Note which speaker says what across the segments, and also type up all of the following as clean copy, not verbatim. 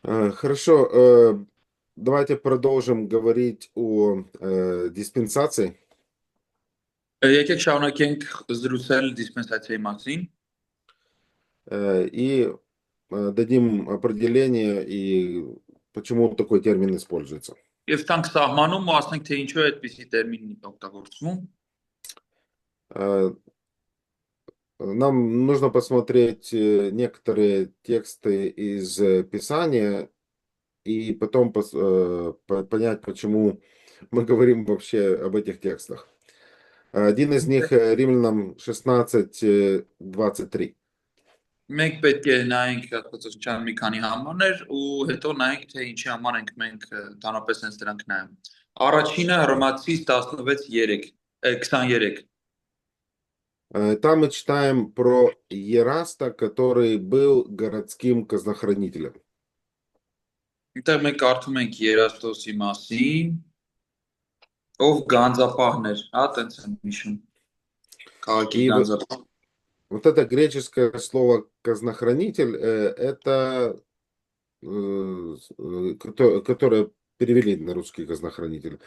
Speaker 1: Хорошо, давайте продолжим говорить о диспенсации.
Speaker 2: Եկեք շարունակենք զրուցել դիսպենսացիայի մասին
Speaker 1: И дадим определение и почему такой термин используется.
Speaker 2: եւ տանք սահմանում ու ասենք թե ինչու է այդպիսի տերմին օգտագործվում։
Speaker 1: Э, Нам нужно посмотреть некоторые тексты из Писания и потом понять, почему мы говорим вообще об этих текстах. Один из них Римлянам 16:23.
Speaker 2: Մենք պետք է նայենք Աստվածաշնչյան մի քանի համարներ ու հետո նայենք թե ինչի համար ենք մենք դանապես հենց դրանք նայում։ Առաջինը Հռոմացիս 16:3 23
Speaker 1: Там мы читаем про Ераста, который был городским казнохранителем.
Speaker 2: Այնտեղ մենք կարդում ենք Երաստոսի մասին, ով գանձապահն էր, հա, տենց եմ հիշում։ Քաղաքի
Speaker 1: И
Speaker 2: գանձապահ։
Speaker 1: вот это греческое слово казнохранитель, это которое перевели на русский казнохранитель.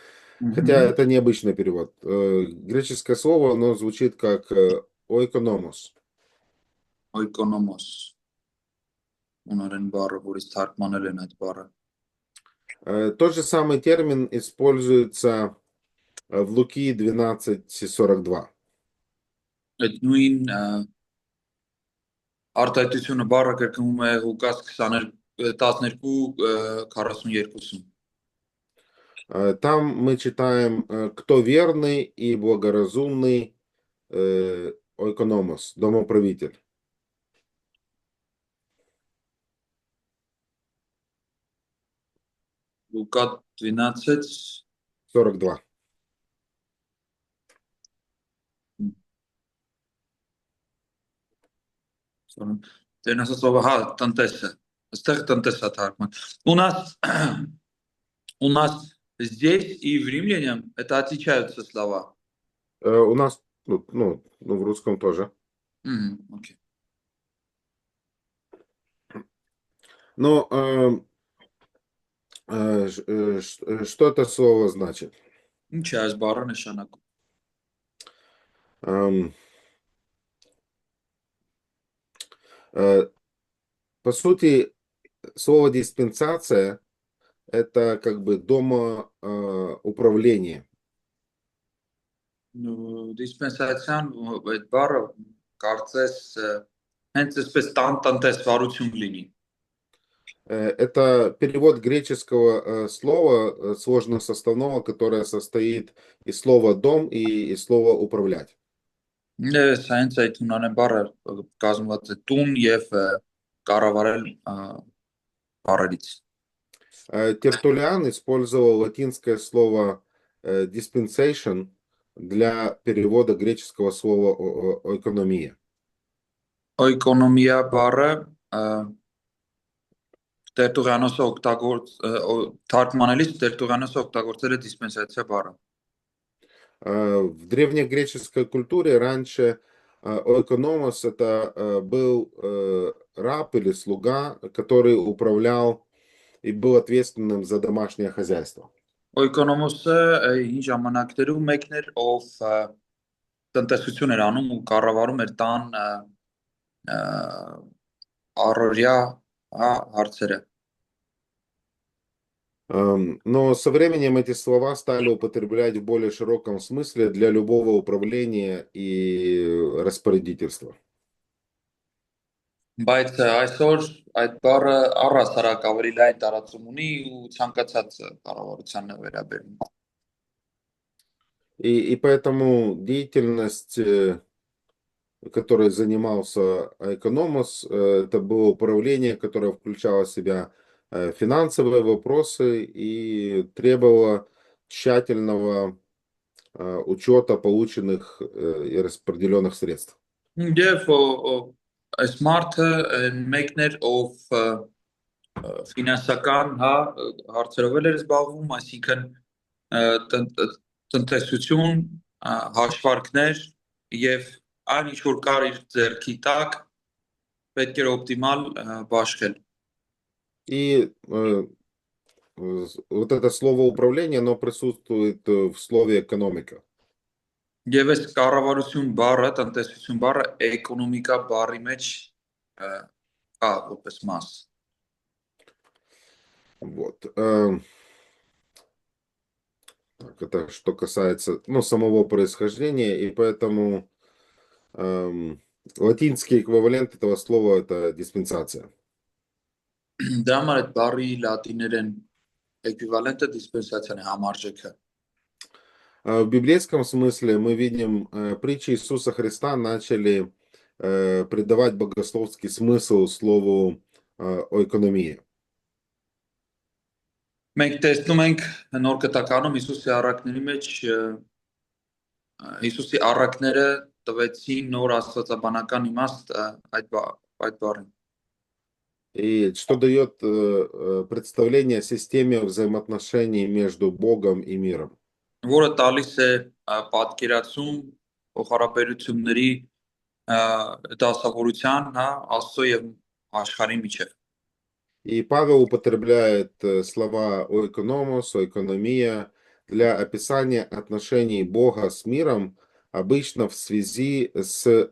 Speaker 1: Хотя это необычный перевод. Греческое слово, оно звучит как oikonomos.
Speaker 2: Oikonomos. Ունարեն բառը, որից թարգմանել են այդ բառը։
Speaker 1: Тот же самый термин используется в Луки 12:42.
Speaker 2: Այդ նույն արտահայտությունը բառը կրկնվում է Ղուկաս 12:42-ում։
Speaker 1: Там мы читаем, кто верный и благоразумный oikonomos, домоправитель.
Speaker 2: Լուկա 12
Speaker 1: 42.
Speaker 2: Դեն ասացով, հա, տնտեսը։ Այստեղ տնտեսա թարգման։ У нас здесь и в Римлянам это отличаются слова.
Speaker 1: У нас, ну, в русском тоже.
Speaker 2: Окей.
Speaker 1: Но что это слово значит?
Speaker 2: Ինչ է այս բառը նշանակում։
Speaker 1: По сути, слово диспенсация это как бы домоуправление.
Speaker 2: Դիսպենսացիան այդ բառը կարծես հենց այսպես տնտեսվարություն լինի։
Speaker 1: Это перевод греческого слова сложносоставного, которое состоит из слова дом и из слова управлять.
Speaker 2: Հենց այդ հունանեն բառը կազմված է տուն եւ կառավարել բառերից։
Speaker 1: Тертуллиан использовал латинское слово dispensation для перевода греческого слова oikonomia.
Speaker 2: Oikonomia բառը Տերտուղյանոսը թարգմանելիս Տերտուղյանոսը օգտագործել է դիսպենսացիա բառը։
Speaker 1: В древнегреческой культуре раньше oikonomos это был раб или слуга, который управлял и был ответственным за домашнее хозяйство.
Speaker 2: Oikonomosը հին ժամանակներում մեկն էր, ով տնտեսություն էր անում ու կառավարում էր տան առօրյա հարցերը։
Speaker 1: Но со временем эти слова стали употреблять в более широком смысле для любого управления и распорядительства.
Speaker 2: Բայց այսօր այդ բառը առհասարակ ավելի լայն տարածում ունի ու ցանկացած կառավարությանն է վերաբերում։
Speaker 1: И поэтому деятельность, которой занимался Oikonomos, это было управление, которое включало в себя финансовые вопросы и требовало тщательного учета полученных и распределенных средств.
Speaker 2: Եվ այս մարդը մեկն էր, ով ֆինանսական հարցերով էր զբաղվում, այսինքն տնտեսություն, հաշվարկներ եւ այն ինչ որ կար իր ձեռքի տակ պետք էր օպտիմալ բաշխել։
Speaker 1: И вот это слово управление, оно присутствует в слове экономика.
Speaker 2: Եվ այս կառավարություն բառը, տնտեսություն բառը էկոնոմիկա բառի մեջ կա որպես մաս։
Speaker 1: Вот. Так, это что касается, ну, самого происхождения, и поэтому латинский эквивалент этого слова это диспенсация.
Speaker 2: Դա համար այդ բառի լատիներեն էկվիվալենտը դիսպենսացիան է, համարժեքը։
Speaker 1: В библейском смысле мы видим, притчи Иисуса Христа начали придавать богословский смысл слову «ойкономия».
Speaker 2: Մենք տեսնում ենք նոր կտականում Հիսուսի առակների մեջ Հիսուսի առակները տվեցին նոր աստվածաբանական իմաստ այդ բառին։
Speaker 1: И что дает представление о системе взаимоотношений между Богом и миром.
Speaker 2: Որը տալիս է պատկերացում փոխհարաբերությունների դասավորության, հա, Աստծո եւ աշխարհի միջև։
Speaker 1: И Павел употребляет слова «ойкономос», «ойкономия» для описания отношений Бога с миром, обычно в связи с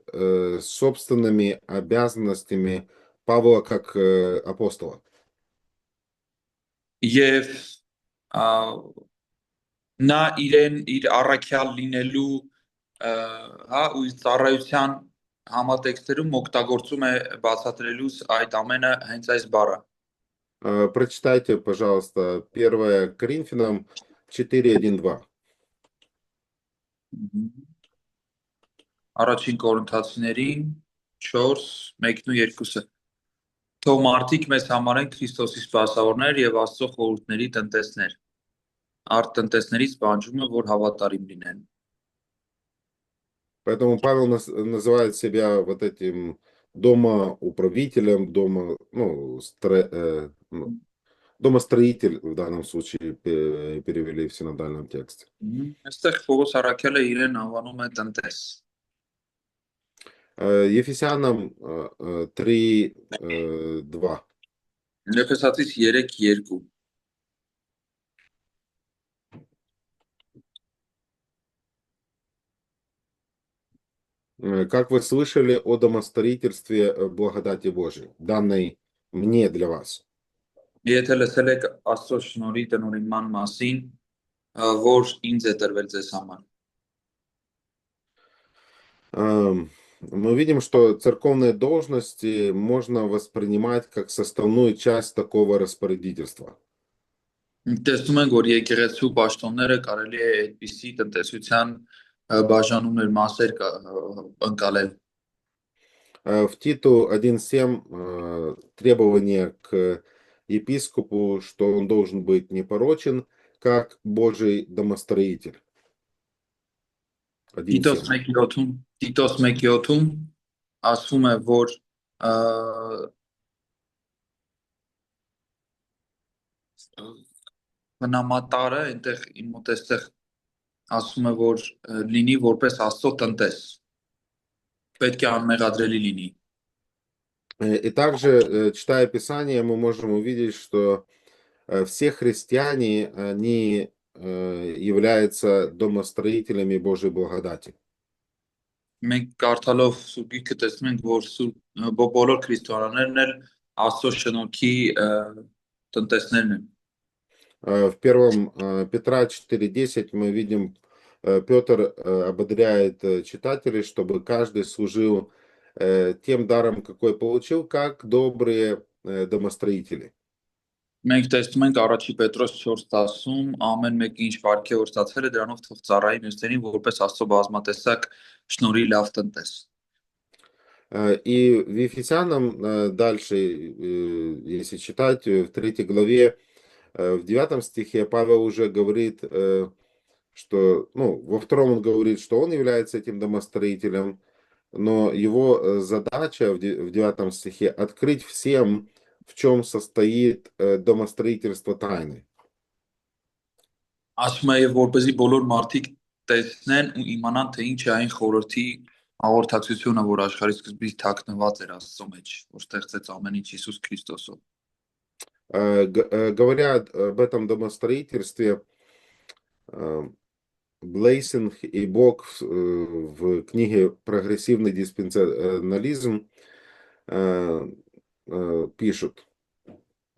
Speaker 1: собственными обязанностями Павла как апостола.
Speaker 2: Եվ նա իր առաքյալ լինելու հա ու իր ծառայության համատեքստերում օգտագործում է բացատրելուց այդ ամենը հենց այս բառը։
Speaker 1: Прочитайте, пожалуйста, 1 Коринфянам 4:1-2.
Speaker 2: Առաջին Կորինթացիներին 4:1-2-ը Թող մարդիկ մեզ համարեն Քրիստոսի սպասավորներ եւ Աստծո խորհուրդների տնտեսներ։ Արդ տնտեսներից պահանջում է, որ հավատարիմ լինեն։
Speaker 1: Поэтому Павел называет себя вот этим домоуправителем, домостроитель в данном случае перевели в синодальном тексте.
Speaker 2: Այստեղ Պողոս առաքյալը իրեն անվանում է տնտես։
Speaker 1: Ефесянам 3:2.
Speaker 2: Եփեսացիս 3:2
Speaker 1: Как вы слышали о домостроительстве благодати Божией, данной мне для вас.
Speaker 2: Եթե լսել եք Աստծո շնորհի տնօրինման մասին, որ ինձ է տրվել ձեզ համար։
Speaker 1: Мы видим, что церковные должности можно воспринимать как составную часть такого распорядительства.
Speaker 2: Տեսնում ենք, որ եկեղեցու պաշտոնները կարելի է այդպիսի տնտեսության բաժանումներ մասեր ընկալել։
Speaker 1: В Титу 1:7 требование к епископу, что он должен быть непорочен, как Божий домостроитель. 1:7.
Speaker 2: Տիտոս 1:7-ում ասվում է, որ բնամատարը այնտեղ իմ մոտ էստեղ ասում է, որ լինի որպես Աստծո տնտես։ Պետք է անմեղադրելի լինի։
Speaker 1: И также, читая Писание, мы можем увидеть, что все христиане, они являются домостроителями Божьей благодати.
Speaker 2: Մենք կարդալով Սուրբ Գիրքը տեսնում ենք, որ բոլոր քրիստոնյաներն էլ Աստծո շնորհքի տնտեսներն են։
Speaker 1: В 1 Петра 4:10 мы видим, Петр ободряет читателей, чтобы каждый служил тем даром, какой получил, как добрые домостроители.
Speaker 2: Մենք տեսնում ենք առաջի Պետրոս 4:10-ում ամեն մեկը ինչ վարքի որ ստացել է դրանով թող ծառայի մյուսներին որպես Աստծո բազմատեսակ շնորհի լավ տնտես։
Speaker 1: И в Ефесянам дальше, если читать, в 3 главе, в 9 стихе Павел уже говорит, что, во 2 он говорит, что он является этим домостроителем, но его задача в 9 стихе открыть всем, в чем состоит домостроительство тайны.
Speaker 2: Ասում է եւ որպեսզի բոլոր մարդիկ տեսնեն ու իմանան թե ինչ է այն խորհրդի հաղորդակցությունը, որ աշխարհի սկզբից թաքնված էր Աստծո մեջ, որ ստեղծեց ամեն ինչ Հիսուս Քրիստոսով։
Speaker 1: Говоря об этом домостроительстве, Блейсинг и Бог в книге «Прогрессивный диспенсионализм» пишут.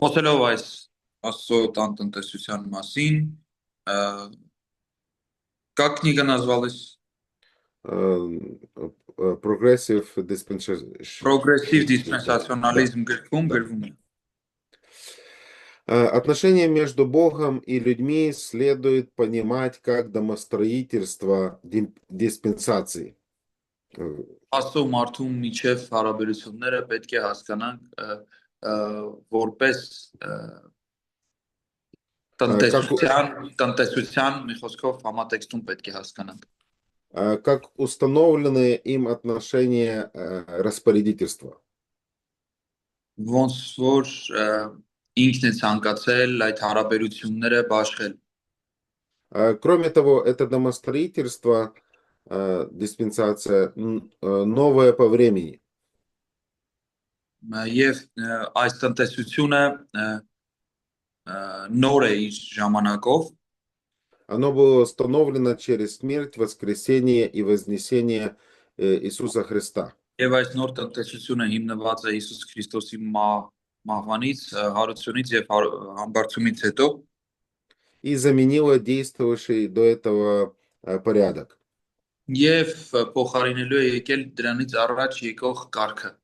Speaker 2: Խոսելով այս Աստծո տանտնտեսության մասին, как книга называлась?
Speaker 1: Progressive dispensation.
Speaker 2: Progressive
Speaker 1: Да,
Speaker 2: dispensationalism գրքում
Speaker 1: да.
Speaker 2: գրվում է.
Speaker 1: Отношения между Богом и людьми следует понимать как домостроительство диспенсации.
Speaker 2: Աստծո մարդու միջև հարաբերությունները պետք է հասկանանք որպես տնտեսության մի խոսքով համատեքստում պետք է հասկանանք.
Speaker 1: Как установленные им отношения распорядительства.
Speaker 2: Ոնց որ ինքն է ցանկացել այդ հարաբերությունները բաշխել.
Speaker 1: Кроме того, это домостроительство, диспенсация, новое по времени.
Speaker 2: Եվ այս տնտեսությունը նոր է իր ժամանակով.
Speaker 1: Оно было установлено через смерть, воскресение и вознесение Иисуса Христа.
Speaker 2: Եվ այս նոր տնտեսությունը հիմնված է Հիսուս Քրիստոսի մահվանից, հարությունից եւ համբարձումից հետո.
Speaker 1: И заменило действовавший до этого порядок.
Speaker 2: Եվ փոխարինելու է եկել դրանից առաջ եկող կարգը.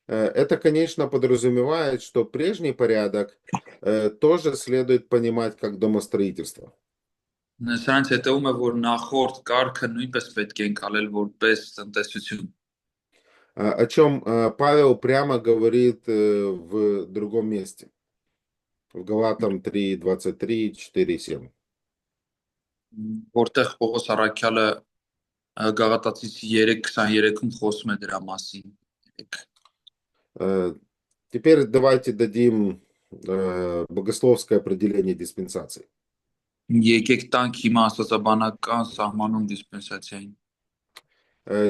Speaker 1: Это, конечно, подразумевает, что прежний порядок тоже следует понимать как домостроительство.
Speaker 2: Սրանց հետևում է, որ նախորդ կարգը նույնպես պետք է ընկալել որպես տնտեսություն.
Speaker 1: О чем Павел прямо говорит в другом месте. В Галатам 3:23, 4:7.
Speaker 2: Որտեղ Պողոս առաքյալը Գաղատացիս 3:23-ում խոսում է դրա մասին.
Speaker 1: Теперь давайте дадим богословское определение диспенсации.
Speaker 2: Եկեք տանք հիմա աստվածաբանական սահմանում դիսպենսացիային.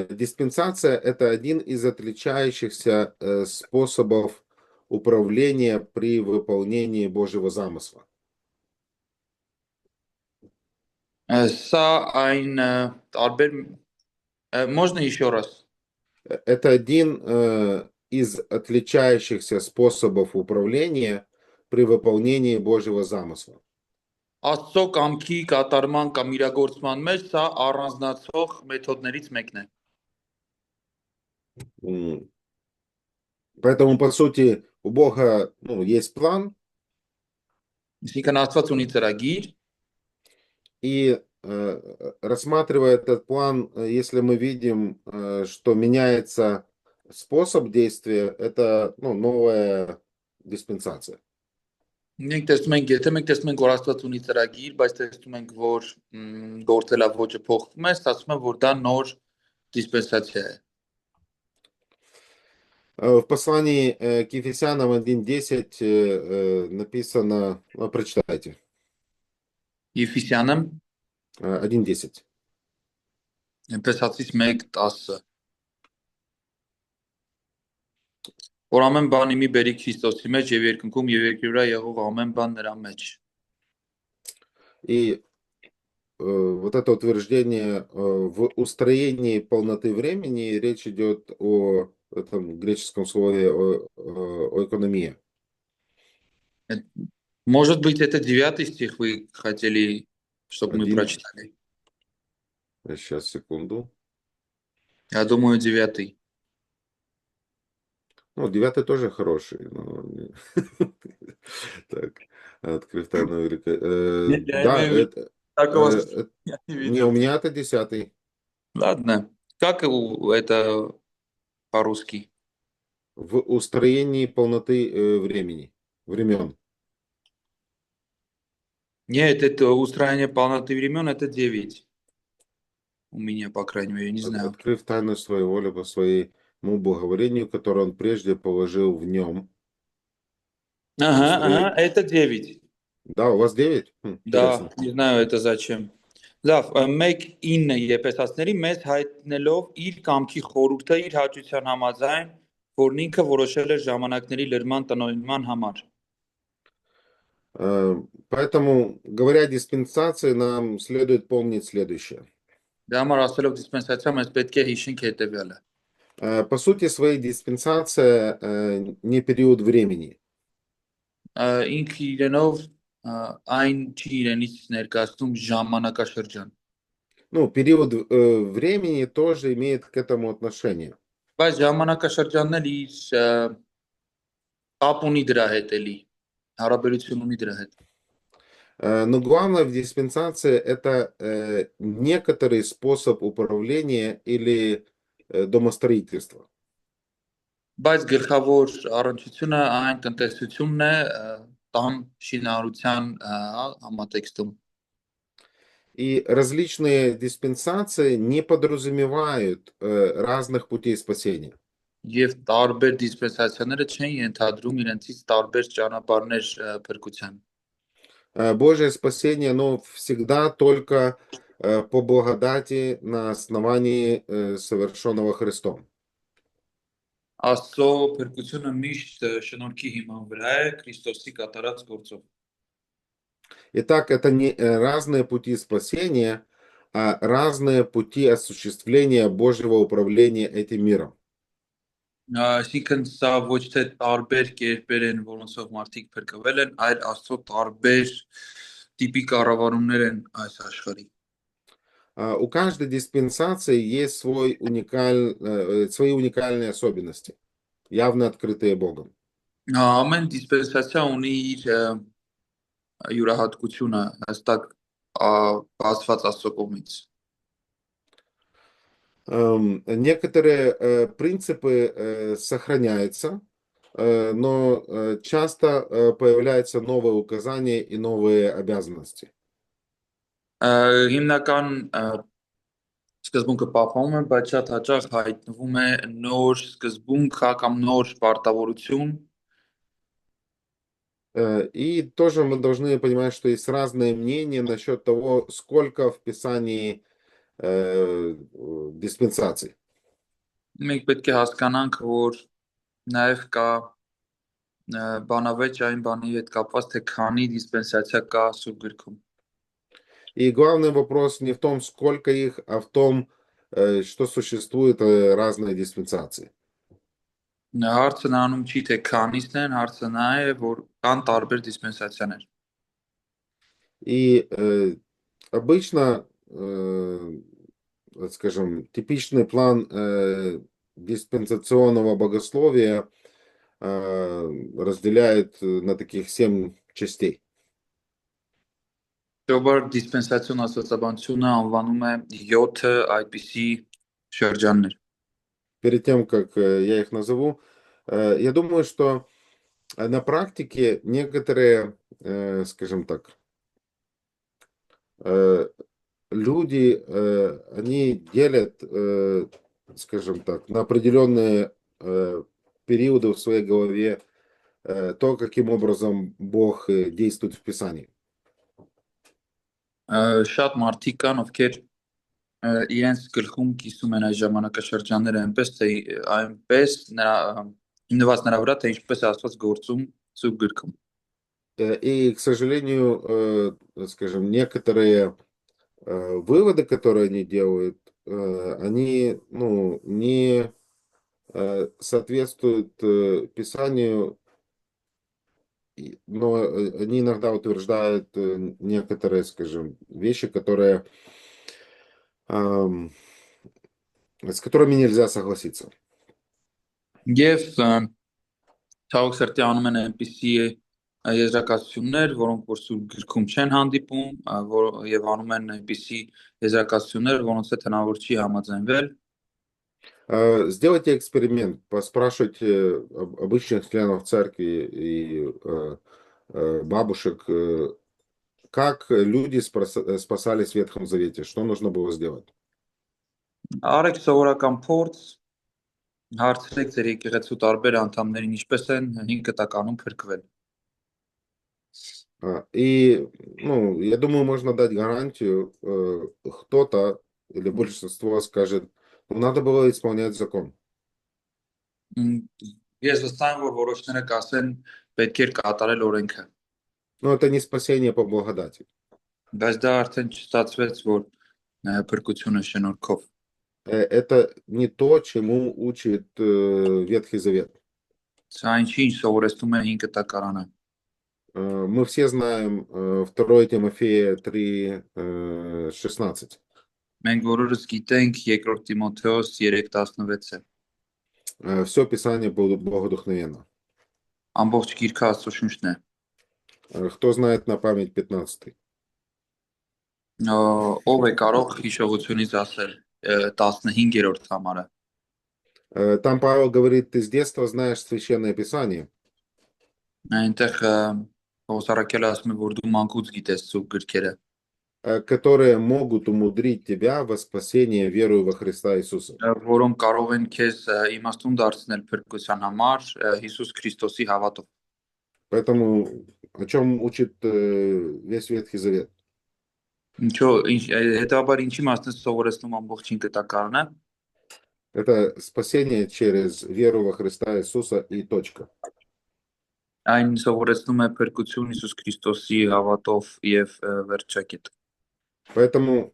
Speaker 1: Диспенсация – это один из отличающихся способов управления при выполнении Божьего замысла.
Speaker 2: Սա այն տարբեր можно еще раз.
Speaker 1: Это один из отличающихся способов управления при выполнении Божьего замысла.
Speaker 2: Աստծո կամքի կատարման կամ իրագործման մեջ սա առանձնացող մեթոդներից մեկն է.
Speaker 1: Поэтому, по сути, у Бога есть план.
Speaker 2: Այսինքն Աստված ունի ծրագիր.
Speaker 1: И рассматривая этот план, если мы видим, что меняется способ действия, это новая диспенсация.
Speaker 2: Մենք տեսնում ենք, եթե մենք տեսնում ենք, որ Աստված ունի ծրագիր, բայց տեսնում ենք, որ գործելավոճը փոխվում է, ստացվում է, որ դա նոր դիսպենսացիա է.
Speaker 1: В послании к Ефесянам 1:10 написано, прочитайте.
Speaker 2: Եփիսյանам
Speaker 1: 1:10.
Speaker 2: Էփեսացիս 1:10. Որ ամեն բան իմի բերի Քրիստոսի մեջ եւ երկնքում եւ երկրի վրա եղող ամեն բան нրա մեջ.
Speaker 1: И вот это утверждение в устроении полноты времени, речь идет о этом греческом слове о экономии.
Speaker 2: Может быть, это 9 стих вы хотели, чтобы мы прочитали?
Speaker 1: Сейчас, секунду.
Speaker 2: Я думаю, 9.
Speaker 1: 9 тоже хороший. Так, открыв тайну да, это... Не, у меня это 10.
Speaker 2: Ладно. Как это по-русски?
Speaker 1: В устроении полноты времен.
Speaker 2: Нет, это устроение полноты времен, это 9. У меня, по крайней мере, не знаю.
Speaker 1: Открыв тайну своей воли по своему благоволению, которое он прежде положил в нем.
Speaker 2: Ага, это 9.
Speaker 1: Да, у вас 9?
Speaker 2: Да, не знаю, это зачем. Լավ, մեկ 9 Եփեսացիների մեզ հայտնելով իր կամքի խորհուրդը իր հաճության համաձայն, որն ինքը որոշել էր ժամանակների լրման տնօրինման համար.
Speaker 1: Поэтому, говоря о диспенсации, нам следует помнить следующее.
Speaker 2: Դրա համար ասելով դիսպենսացիա մեզ պետք է հիշենք հետևյալը։
Speaker 1: По сути своей диспенсация не период времени.
Speaker 2: Ինքը իրենով այն չի իրենից ներկայացնում ժամանակաշրջան,
Speaker 1: Ну, период времени тоже имеет к этому отношение.
Speaker 2: բայց ժամանակաշրջանն էլ իր կապ ունի դրա հետ էլի, հարաբերություն ունի դրա հետ։
Speaker 1: Но главное в диспенсации это некоторый способ управления или домостроительства.
Speaker 2: Բայց գլխավոր առնչությունը այն տնտեսությունն է տան շինարարության համատեքստում։
Speaker 1: И различные диспенсации не подразумевают разных путей спасения.
Speaker 2: Եվ տարբեր դիսպենսացիաները չեն ենթադրում իրենցից տարբեր ճանապարհներ փրկության։
Speaker 1: Божье спасение, оно всегда только по благодати на основании совершенного Христом.
Speaker 2: Աստծո փրկությունը միշտ շնորհքի հիման վրա է Քրիստոսի կատարած գործով։
Speaker 1: Итак, это не разные пути спасения, а разные пути осуществления Божьего управления этим миром.
Speaker 2: Այսինքն սա ոչ թե տարբեր կերպեր են, որոնցով մարդիկ փրկվել են, այլ Աստծո տարբեր տիպի կառավարումներ են այս աշխարհի։
Speaker 1: У каждой диспенсации есть свои уникальные особенности, явно открытые Богом.
Speaker 2: Ամեն դիսպենսացիա ունի իր յուրահատկությունը հստակ բացված Աստծո կողմից։
Speaker 1: Некоторые принципы сохраняются, но часто появляются новые указания и новые обязанности.
Speaker 2: Հիմնական սկզբունքը պահպանում է, բայց շատ հաճախ հայտնվում է նոր սկզբունք կամ նոր պարտավորություն։
Speaker 1: И тоже мы должны понимать, что есть разные мнения насчет того, сколько в Писании диспенсаций.
Speaker 2: Մենք պետք է հասկանանք, որ նաև կա բանավեճ այն բանի հետ կապված, թե քանի դիսպենսացիա կա Սուրբ գրքում։
Speaker 1: И главный вопрос не в том, сколько их, а в том, что существуют разные диспенсации.
Speaker 2: Հարցը նրանում չի թե քանիսն են, հարցը նա է, որ կան տարբեր դիսպենսացիաներ։
Speaker 1: И обычно, скажем, типичный план диспенсационного богословия разделяет на таких 7 частей.
Speaker 2: Ժողովրդ դիսպենսացիոն աստվածաբանությունը անվանում է 7 այդպիսի շրջաններ։
Speaker 1: Перед тем, как я их назову, я думаю, что на практике некоторые, скажем так, люди, они делят, скажем так, на определенные периоды в своей голове то, каким образом Бог действует в Писании.
Speaker 2: Շատ մարդիկ կան, ովքեր իրենց գլխում կիսում են այս ժամանակաշրջանները այնպես հիմնված նրա վրա, թե ինչպես է Աստված գործում Սուրբ գրքում։
Speaker 1: И, к сожалению, скажем, некоторые выводы, которые они делают, они, ну, не соответствуют Писанию, но они иногда утверждают некоторые, скажем, вещи, с которыми нельзя согласиться.
Speaker 2: Եվ ցավոք սրտի անում են այնպիսի եզրակացություններ, որոնք որ Սուրբ գրքում չեն հանդիպում, եւ անում են այնպիսի եզրակացություններ, որոնց հետ հնարավոր չի համաձայնվել։
Speaker 1: Сделайте эксперимент, поспрашивайте обычных членов церкви и бабушек, как люди спасались в Ветхом Завете, что нужно было сделать.
Speaker 2: Արեք սովորական փորձ, հարցրեք ձեր եկեղեցու տարբեր անդամներին ինչպես են 5 կտականում փրկվել։
Speaker 1: И, ну, я думаю, можно дать гарантию, кто-то или большинство скажет, ну, надо было исполнять закон.
Speaker 2: Ես վստահ եմ, որ որոշները կասեն պետք էր կատարել օրենքը։
Speaker 1: Но это не спасение по благодати.
Speaker 2: Բայց դա արդեն չստացվեց, որ փրկությունը շնորհքով։
Speaker 1: Это не то, чему учит Ветхий Завет.
Speaker 2: Սա ինչ սովորեցնում է 5 կտակարանը։
Speaker 1: Мы все знаем 2 Тимофея 3, 16.
Speaker 2: Մենք բոլորս գիտենք 2 Տիմոթեոս 3:16-ը։
Speaker 1: Все Писание богодухновенно.
Speaker 2: Ամբողջ գիրքը Աստծո շունչն է։
Speaker 1: Кто знает на память 15?
Speaker 2: Ով է կարող հիշողությունից ասել 15-րդ համարը։
Speaker 1: Там Павел говорит, ты с детства знаешь Священное Писание,
Speaker 2: Այնտեղ Հոսարակելը ասում է, որ դու մանկուց գիտես ծուկ գրքերը,
Speaker 1: которые могут умудрить тебя во спасение верою во Христа Иисуса.
Speaker 2: որոնք կարող են քեզ իմաստուն դարձնել փրկության համար Հիսուս Քրիստոսի հավատով։
Speaker 1: Поэтому о чем учит весь Ветхий Завет?
Speaker 2: Հետաբար ինչի մասն է սովորեցնում ամբողջ 5 կտակարանը։
Speaker 1: Это спасение через веру во Христа Иисуса и точка.
Speaker 2: Այն սովորեցնում է փրկություն Հիսուս Քրիստոսի հավատով եւ վերջակետ։
Speaker 1: Поэтому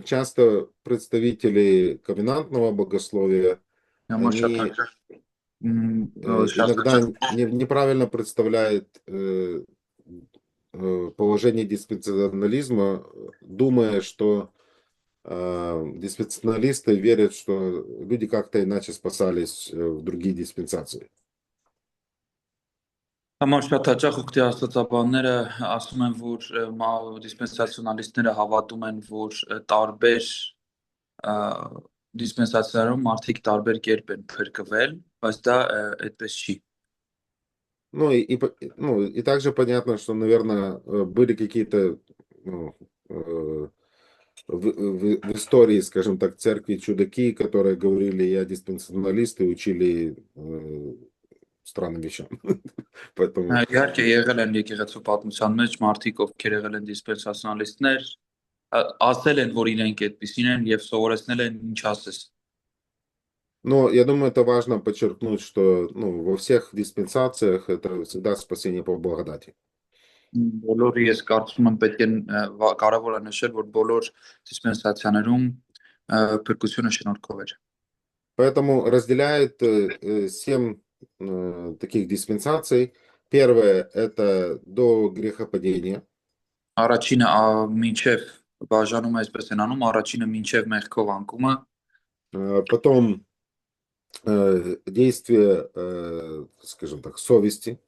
Speaker 1: часто представители ковенантного богословия,
Speaker 2: Համար շատ
Speaker 1: они
Speaker 2: հաճախ
Speaker 1: иногда неправильно представляют положение диспенсационализма, думая, что диспенсационалисты верят, что люди как-то иначе спасались в другие диспенсации.
Speaker 2: Համար շատ հաճախ ուկտի աստվածաբանները ասում են, որ դիսպենսացիոնալիստները հավատում են, որ տարբեր դիսպենսացիաներում մարդիկ տարբեր կերպ են փրկվել, բայց դա այդպես չի։
Speaker 1: И также понятно, что, наверное, были какие-то в истории, скажем так, церкви чудаки, которые говорили, я диспенсационалист, и учили странным вещам. Поэтому...
Speaker 2: Իհարկե եղել են եկեղեցու պատմության մեջ մարդիկ, ովքեր եղել են դիսպենսացիոնալիստներ, ասել են, որ իրենք այդպիսին են եւ սովորեցնել են ինչ ասես։
Speaker 1: Но я думаю, это важно подчеркнуть, что во всех диспенсациях это всегда спасение по благодати.
Speaker 2: Բոլոր ես կարծում եմ պետք է կարևոր է նշել, որ բոլոր դիսպենսացիաներում փրկությունը շնորհքով էր։
Speaker 1: Поэтому разделяют 7 таких диспенсаций. Первое – это до грехопадения.
Speaker 2: Առաջինը մինչև բաժանում է այսպես են անում, առաջինը մինչև մեղքով անկումը,
Speaker 1: потом действие, скажем так, совести.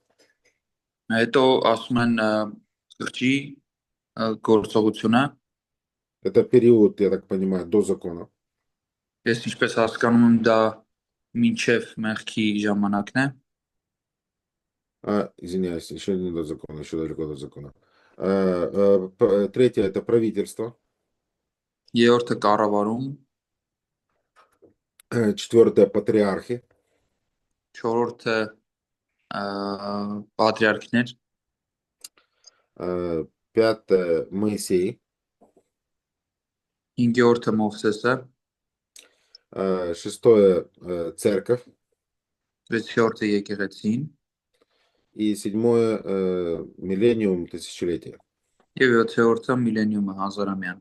Speaker 2: հետո ասում են խղճի գործողությունը,
Speaker 1: Это период, я так понимаю, до закона.
Speaker 2: ես ինչպես հասկանում եմ դա մինչև մեղքի ժամանակն է,
Speaker 1: Извиняюсь, еще не до закона, еще далеко до закона. Третье – это правительство.
Speaker 2: երրորդը կառավարում,
Speaker 1: Четвертое – патриархи.
Speaker 2: չորրորդը պատրիարքներ,
Speaker 1: Пятое – Моисей.
Speaker 2: հինգերորդը Մովսեսը,
Speaker 1: Шестое – церковь.
Speaker 2: վեցերորդը եկեղեցին
Speaker 1: И седьмое – миллениум, тысячелетие.
Speaker 2: եւ յոթերորդը միլենիումը հազարամյան։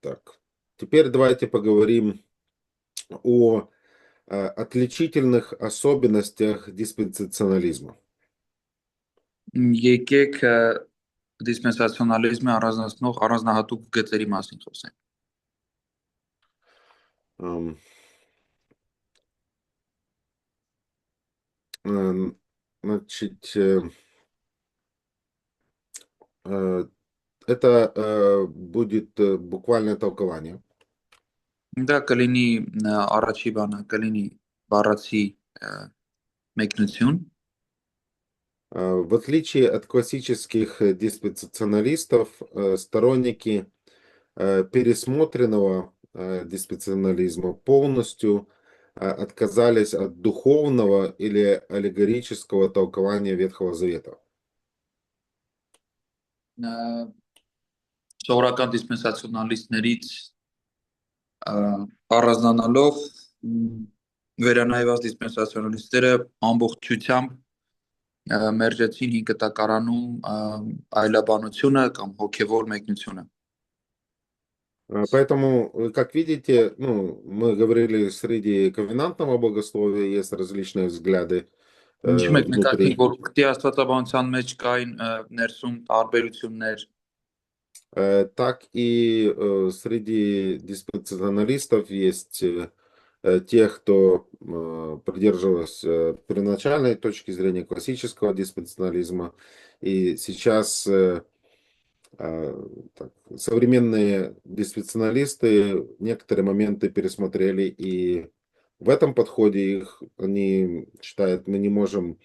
Speaker 1: Так, теперь давайте поговорим о отличительных особенностях диспенсационализма.
Speaker 2: Եկեք դիսպենսացիոնալիզմը առանձնացնող առանձնահատուկ գծերի մասին խոսենք։
Speaker 1: Значит, это будет буквальное толкование.
Speaker 2: Դա կլինի առաջի բանը, կլինի բառացի մեկնություն։
Speaker 1: В отличие от классических диспенсационалистов, сторонники пересмотренного диспенсационализма полностью отказались от духовного или аллегорического толкования Ветхого Завета.
Speaker 2: Սովորական դիսպենսացիոնալիստներից առանձնանալով վերանայված դիսպենսացիոնալիստները ամբողջությամբ մերժեցին 5 կտակարանում այլաբանությունը կամ հոգևոր մեկնությունը։
Speaker 1: Поэтому, как видите, ну, мы говорили, среди ковенантного богословия есть различные взгляды
Speaker 2: Ինչու՞ մենք նկատենք,
Speaker 1: внутри.
Speaker 2: որ քրդի աստվածաբանության մեջ կային ներսում տարբերություններ,
Speaker 1: Так и среди диспенсационалистов есть тех, кто придерживался первоначальной точки зрения классического диспенсационализма. И сейчас так, современные диспенсационалисты некоторые моменты пересмотрели, и в этом подходе их они считают, мы не можем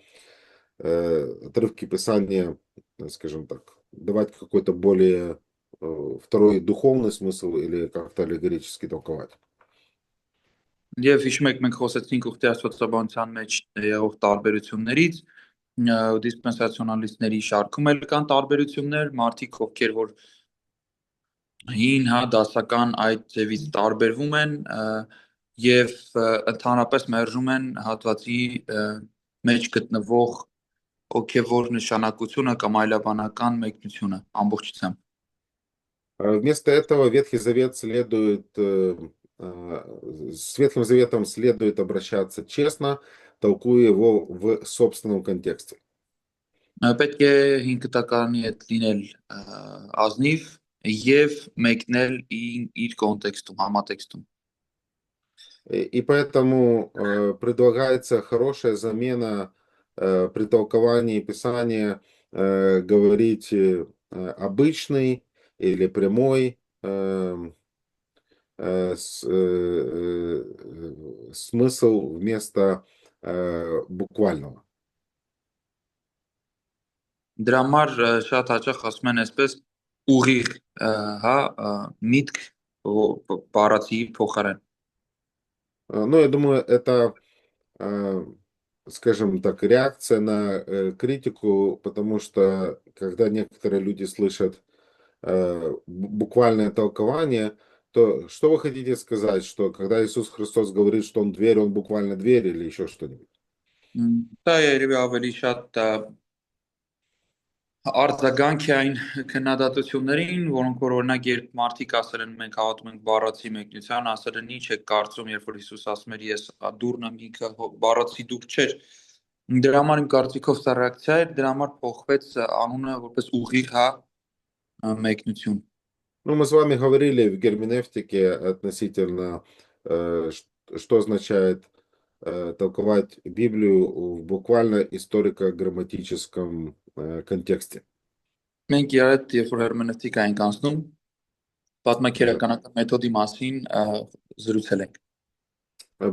Speaker 1: отрывки Писания, скажем так, давать какой-то более второй духовный смысл или как-то аллегорически толковать.
Speaker 2: եւ հիշում եք մենք խոսեցինք ուխտի աստվածաբանության մեջ եղող տարբերություններից, դիսպենսացիոնալիստների շարքում էլ կան տարբերություններ, մարդիկ ովքեր որ հին հա դասական այդ ձևից տարբերվում են եւ ընդհանրապես մերժում են հատվածի մեջ գտնվող հոգևոր նշանակությունը կամ այլաբանական մեկնությունը ամբողջությամբ։
Speaker 1: Вместо этого Ветхий Завет следует, с Ветхим Заветом следует обращаться честно, толкуя его в собственном контексте.
Speaker 2: Պետք է 5 տակարանի հետ լինել ազնիվ եւ մեկնել իր կոնտեքստում, համատեքստում։
Speaker 1: И поэтому предлагается хорошая замена при толковании Писания говорить обычный или прямой смысл вместо буквального.
Speaker 2: Դրա համար շատ հաճախ ասում են այսպես ուղիղ, հա, միտք բառացի փոխարեն։
Speaker 1: Ну, я думаю, это, скажем так, реакция на критику, потому что когда некоторые люди слышат буквальное толкование, то что вы хотите сказать, что когда Иисус Христос говорит, что Он дверь, Он буквально дверь или еще что-нибудь?
Speaker 2: Դա երևի ավելի շատ արձագանք է այն քննադատություններին, որոնք որ օրինակ երբ մարդիկ ասել են մենք հավատում ենք բառացի մեկնության, ասել են ինչ եք կարծում, երբ որ Հիսուս ասում էր ես դուրն եմ, ինքը բառացի դուր չէր։ Դրա համար իմ կարծիքով սա ռեակցիա էր, дրա համար փոխվեց անունը որպես ուղիղ հա մեկնություն։
Speaker 1: Ну, мы с вами говорили в герменевтике относительно, что означает толковать Библию в буквально историко-грамматическом контексте.
Speaker 2: Մենք իրար երբ որ հերմենևտիկա ենք անցնում, պատմակերականական մեթոդի մասին զրուցել ենք։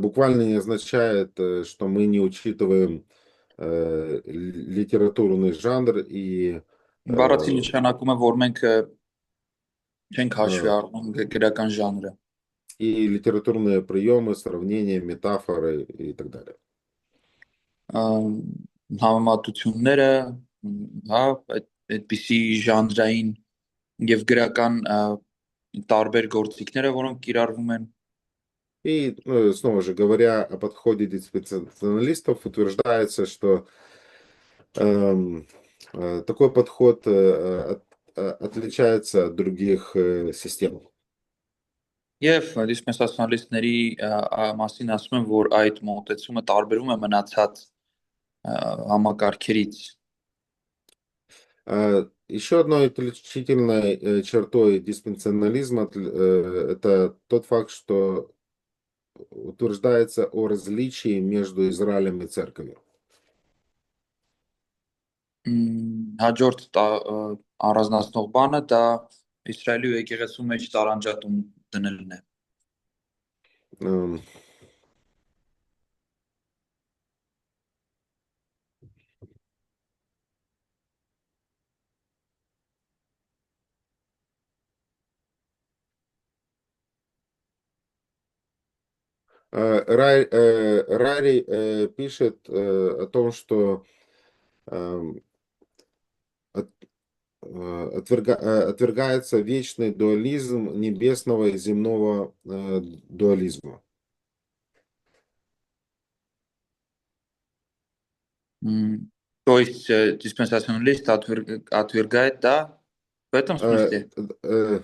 Speaker 1: Буквально не означает, что мы не учитываем литературный жанр и
Speaker 2: Բառացի նշանակում է, որ մենք չենք հաշվի առնում գրական ժանրը։
Speaker 1: и литературные приемы, сравнения, метафоры и так далее.
Speaker 2: Համեմատությունները, հա, այդպիսի ժանրային եւ գրական տարբեր գործիքները, որոնք կիրառվում են։
Speaker 1: И снова же говоря о подходе диспенсационалистов, утверждается, что такой подход отличается от других систем.
Speaker 2: Եվ դիսպենսացիոնալիստների մասին ասում են, որ այդ մոտեցումը տարբերվում է մնացած համակարգերից։
Speaker 1: Еще одной отличительной чертой диспенсационализма это тот факт, что утверждается о различии между Израилем и церковью.
Speaker 2: Հաջորդ առանձնացնող բանը դա Իսրայելի ու եկեղեցու մեջ տարանջատում դնելն է։
Speaker 1: Рари пишет о том, что отвергается вечный дуализм небесного и земного дуализма.
Speaker 2: То есть диспенсационный лист отвергает, да? В этом
Speaker 1: Э,
Speaker 2: смысле?
Speaker 1: э,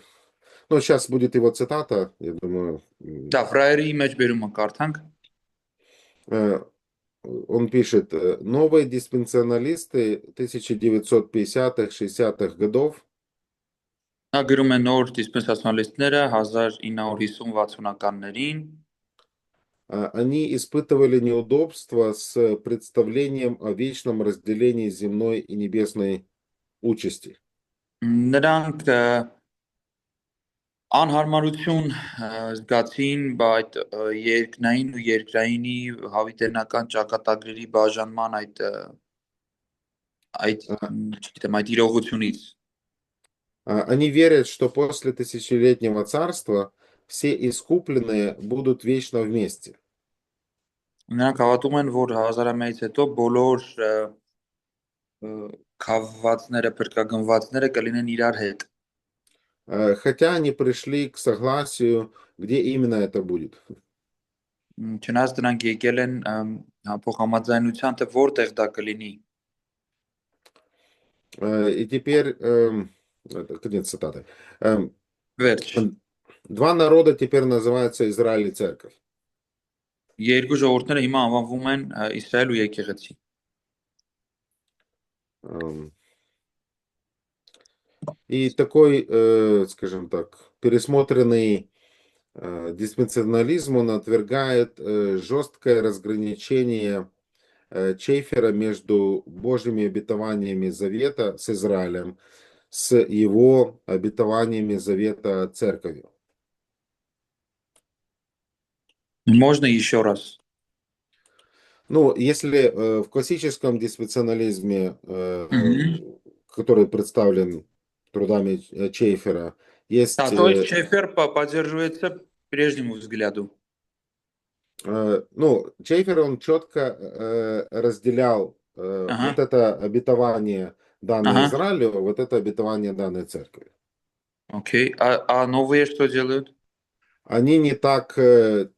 Speaker 1: Ну, сейчас будет его цитата, я думаю.
Speaker 2: Да, фраերի մեջ բերումը կարդանք։
Speaker 1: Э, Он пишет, новые диспенсионалисты 1950-60-х годов
Speaker 2: Նա գրում է նոր դիսպենսացիոնալիստները 1950-60-ականներին
Speaker 1: они испытывали неудобства с представлением о вечном разделении земной и небесной участи.
Speaker 2: նրանք անհարմարություն զգացին այդ երկնային ու երկրայինի հավիտենական ճակատագրերի բաժանման այդ
Speaker 1: А,
Speaker 2: չգիտեմ այդ իրողությունից
Speaker 1: Они верят, что после тысячелетнего царства все искупленные будут вечно вместе.
Speaker 2: նրանք հավատում են որ հազարամյակից հետո բոլոր քավվածները փրկագնվածները կլինեն իրար հետ
Speaker 1: Хотя они пришли к согласию, где именно это будет.
Speaker 2: չնայած դրանք եկել են փոխհամաձայնության թե որտեղ դա կլինի
Speaker 1: И теперь, это конец цитаты.
Speaker 2: վերջ
Speaker 1: Два народа теперь называются Израиль и Церковь.
Speaker 2: երկու ժողովուրդները հիմա անվանվում են Իսրայել ու եկեղեցի
Speaker 1: И такой, скажем так, пересмотренный диспенсионализм, он отвергает жесткое разграничение Чейфера между Божьими обетованиями Завета с Израилем, с его обетованиями Завета Церковью.
Speaker 2: можно еще раз
Speaker 1: Ну, если в классическом диспенсионализме,
Speaker 2: Мгм.
Speaker 1: который представлен трудами Чейфера,
Speaker 2: Да,
Speaker 1: есть,
Speaker 2: то есть Шефер поддерживается прежнему взгляду.
Speaker 1: ну, Чейфер, он четко разделял вот
Speaker 2: Ага,
Speaker 1: это обетование, данное
Speaker 2: ага,
Speaker 1: Израилю, вот это обетование, данное Церкви.
Speaker 2: окей. А новые что делают?
Speaker 1: Они не так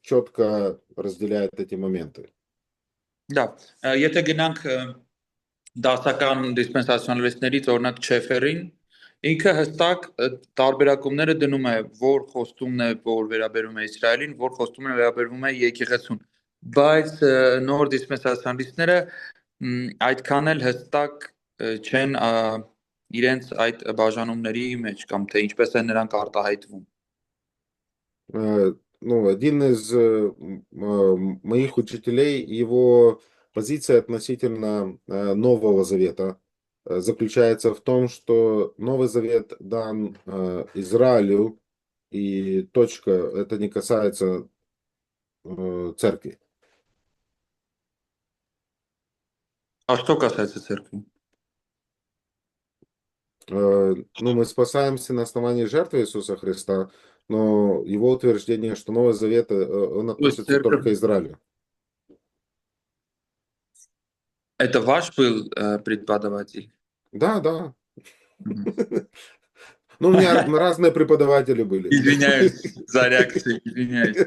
Speaker 1: четко разделяют эти моменты.
Speaker 2: Да, եթե գնանք դասական դիսպենսացիոնալիստներից օրինակ Շեֆերին, ինքը հստակ տարբերակումները դնում է, որ խոստումն է, որ վերաբերում է Իսրայելին, որ խոստումն է վերաբերում է եկեղեցուն։ Բայց նոր դիսպենսացիոնալիստները այդքան էլ հստակ չեն իրենց այդ բաժանումների մեջ կամ թե ինչպես են նրանք արտահայտվում։
Speaker 1: Ну, один из моих учителей, его позиция относительно Нового Завета заключается в том, что Новый Завет дан Израилю, и точка, это не касается церкви.
Speaker 2: А что касается церкви?
Speaker 1: Ну, мы спасаемся на основании жертвы Иисуса Христа, но его утверждение, что Новый Завет, он
Speaker 2: То есть
Speaker 1: относится только к
Speaker 2: церковь
Speaker 1: Израилю.
Speaker 2: это ваш был преподаватель?
Speaker 1: Да, да.
Speaker 2: Мгм.
Speaker 1: Ну, у меня разные преподаватели были.
Speaker 2: Извиняюсь за реакцию, извиняюсь։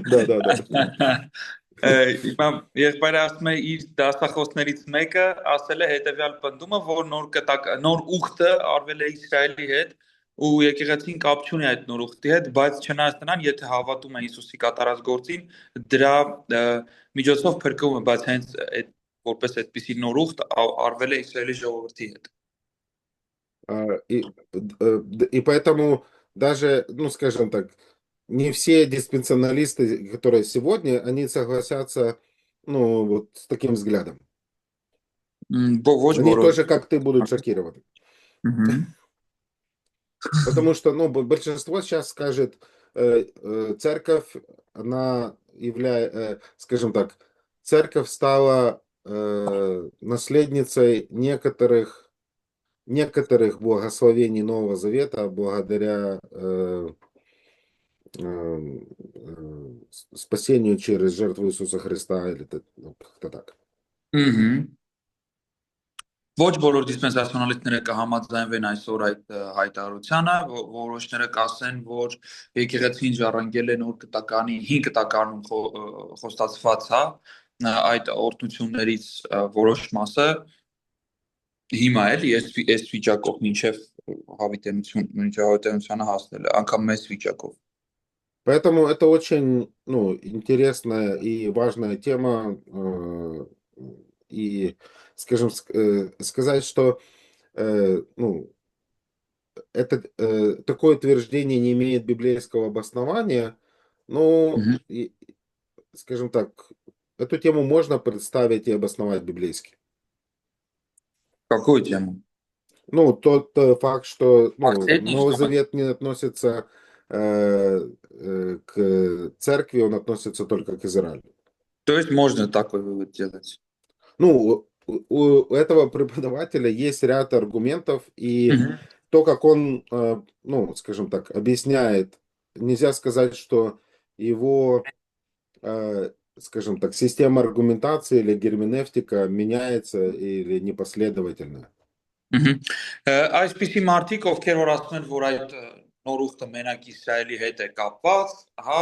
Speaker 1: Да, да, да.
Speaker 2: Հիմա եղբայրը ասում է իր դասախոսներից մեկը ասել է հետեւյալ պնդումը, որ նոր ուխտը արվել է Իսրայելի հետ ու եկեղեցին կապ չունի այդ նոր ուխտի հետ, բայց չնայած նրան, եթե հավատում է Հիսուսի կատարած գործին, դրա միջոցով փրկվում է, բայց հենց այդ որպես այդպիսի նոր ուխտ արվել է Իսրայելի ժողովրդի հետ։
Speaker 1: И поэтому даже, ну, скажем так, не все диспенсионалисты, которые сегодня, они согласятся, ну, вот с таким взглядом.
Speaker 2: Ոչ
Speaker 1: Они
Speaker 2: բոլոր։
Speaker 1: тоже, как ты, будут шокированы.
Speaker 2: Мгм.
Speaker 1: Потому что, ну, большинство сейчас скажет, церковь, она является, скажем так, церковь стала наследницей некоторых благословений Нового Завета благодаря спасению через жертву Иисуса Христа, или ну, как-то так.
Speaker 2: Мгм. Ոչ բոլոր դիսպենսացիոնալիստները կհամաձայնվեն այսօր այդ հայտարարությանը, որոշները կասեն, որ եկեղեցին ժառանգել է նոր կտականի 5 կտականում խոստացված, հա, այդ օրհնություններից որոշ մասը հիմա էլի այս վիճակով մինչև հավիտենությանը հասնել, անգամ մեծ вичակով։
Speaker 1: Поэтому это очень, ну, интересная и важная тема. И, скажем, сказать, что ну, это, такое утверждение не имеет библейского обоснования, но,
Speaker 2: Мгм.
Speaker 1: скажем так, эту тему можно представить и обосновать библейски.
Speaker 2: Какую тему?
Speaker 1: Ну, тот факт, что ну,
Speaker 2: Последний,
Speaker 1: Новый
Speaker 2: что мы...
Speaker 1: Завет не относится к церкви, он относится только к Израилю.
Speaker 2: То есть можно такой вывод делать.
Speaker 1: Ну, у этого преподавателя есть ряд аргументов, и
Speaker 2: Мгм.
Speaker 1: то, как он, ну, скажем так, объясняет, нельзя сказать, что его, скажем так, система аргументации или герменевтика меняется или непоследовательна.
Speaker 2: Մгմ։ Այսպիսի մարդիկ, ովքեր որ ասում են, որ այդ նոր ուխտը մենակ Իսրայելի հետ է կապված, հա,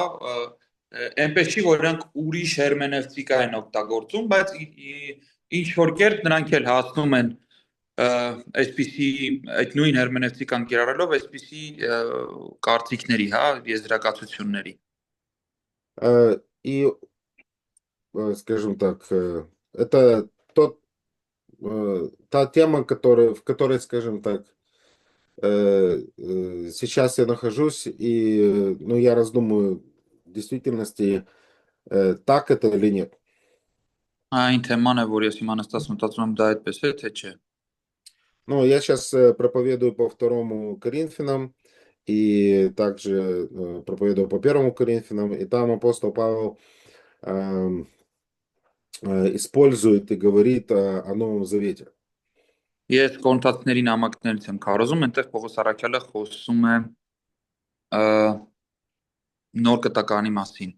Speaker 2: այնպես չի, որ նրանք ուրիշ հերմենևտիկա են օգտագործում, բայց ինչ որ կերպ նրանք էլ հասնում են այսպիսի այդ нույն հերմենևտիկան կիրառելով այսպիսի կարծիքների, հա, եզրակացությունների։
Speaker 1: И, скажем так, это тот, та тема, в которой, скажем так, сейчас я нахожусь, и ну, я раздумываю, в действительности, так это или нет.
Speaker 2: Այն թեման է, որ ես իմ անստացում մտածում եմ դա այդպես է, թե չէ։
Speaker 1: Ну, я сейчас проповедую по второму Коринфянам, и также проповедую по первому Коринфянам, и там апостол Павел эм, использует и говорит о Новом Завете.
Speaker 2: Ես կոնտակտների նամակներից եմ քարոզում, այնտեղ Պողոս Արաքյալը խոսում է ը, նոր կտականի մասին։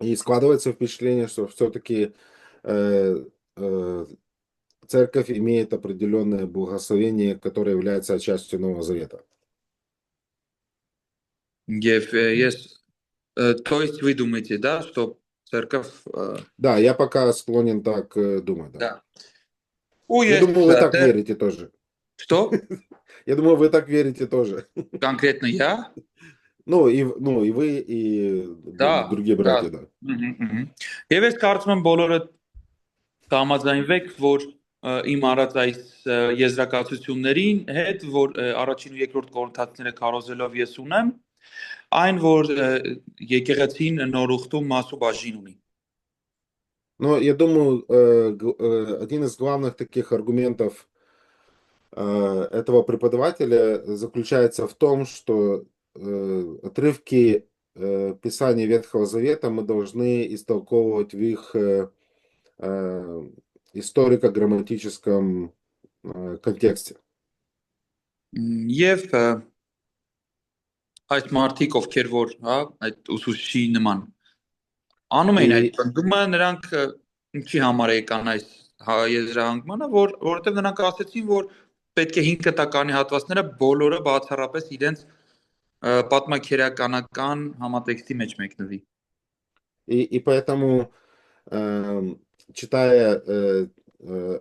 Speaker 1: И складывается впечатление, что все-таки церковь имеет определенное благословение, которое является частью Нового Завета.
Speaker 2: Եվ ես то есть вы думаете, да, что церковь
Speaker 1: Да, я пока склонен так думать, да.
Speaker 2: да. Ու
Speaker 1: Я
Speaker 2: ես
Speaker 1: думаю, вы так
Speaker 2: դեռ
Speaker 1: верите тоже.
Speaker 2: что?
Speaker 1: Я думаю, вы так верите тоже.
Speaker 2: Конкретно я?
Speaker 1: Ну, и вы, и
Speaker 2: Да,
Speaker 1: другие
Speaker 2: да։
Speaker 1: братья, да.
Speaker 2: Մհմ։ Եվ ես կարծում եմ բոլորը կհամաձայնվեք, որ իմ արած այս եզրակացություններին հետ, որ առաջին ու երկրորդ Կորինթացիները քարոզելով ես ունեմ, այն որ եկեղեցին նոր ուխտում մաս ու բաժին ունի։
Speaker 1: Но я думаю, один из главных таких аргументов этого преподавателя заключается в том, что отрывки Писания Ветхого Завета мы должны истолковывать в их э, историко-грамматическом контексте.
Speaker 2: Եվ այս մարդիկ, ովքեր որ, հա, այդ ուսուցչի նման անում էին այդ
Speaker 1: И,
Speaker 2: պնդումը, նրանք ինչի համար եկան այս եզրահանգմանը, որովհետև նրանք ասացին, որ պետք է 5 կտականի հատվածները բոլորը բացառապես իրենց պատմաքերականական համատեքստի մեջ մեկնվի։
Speaker 1: и поэтому, читая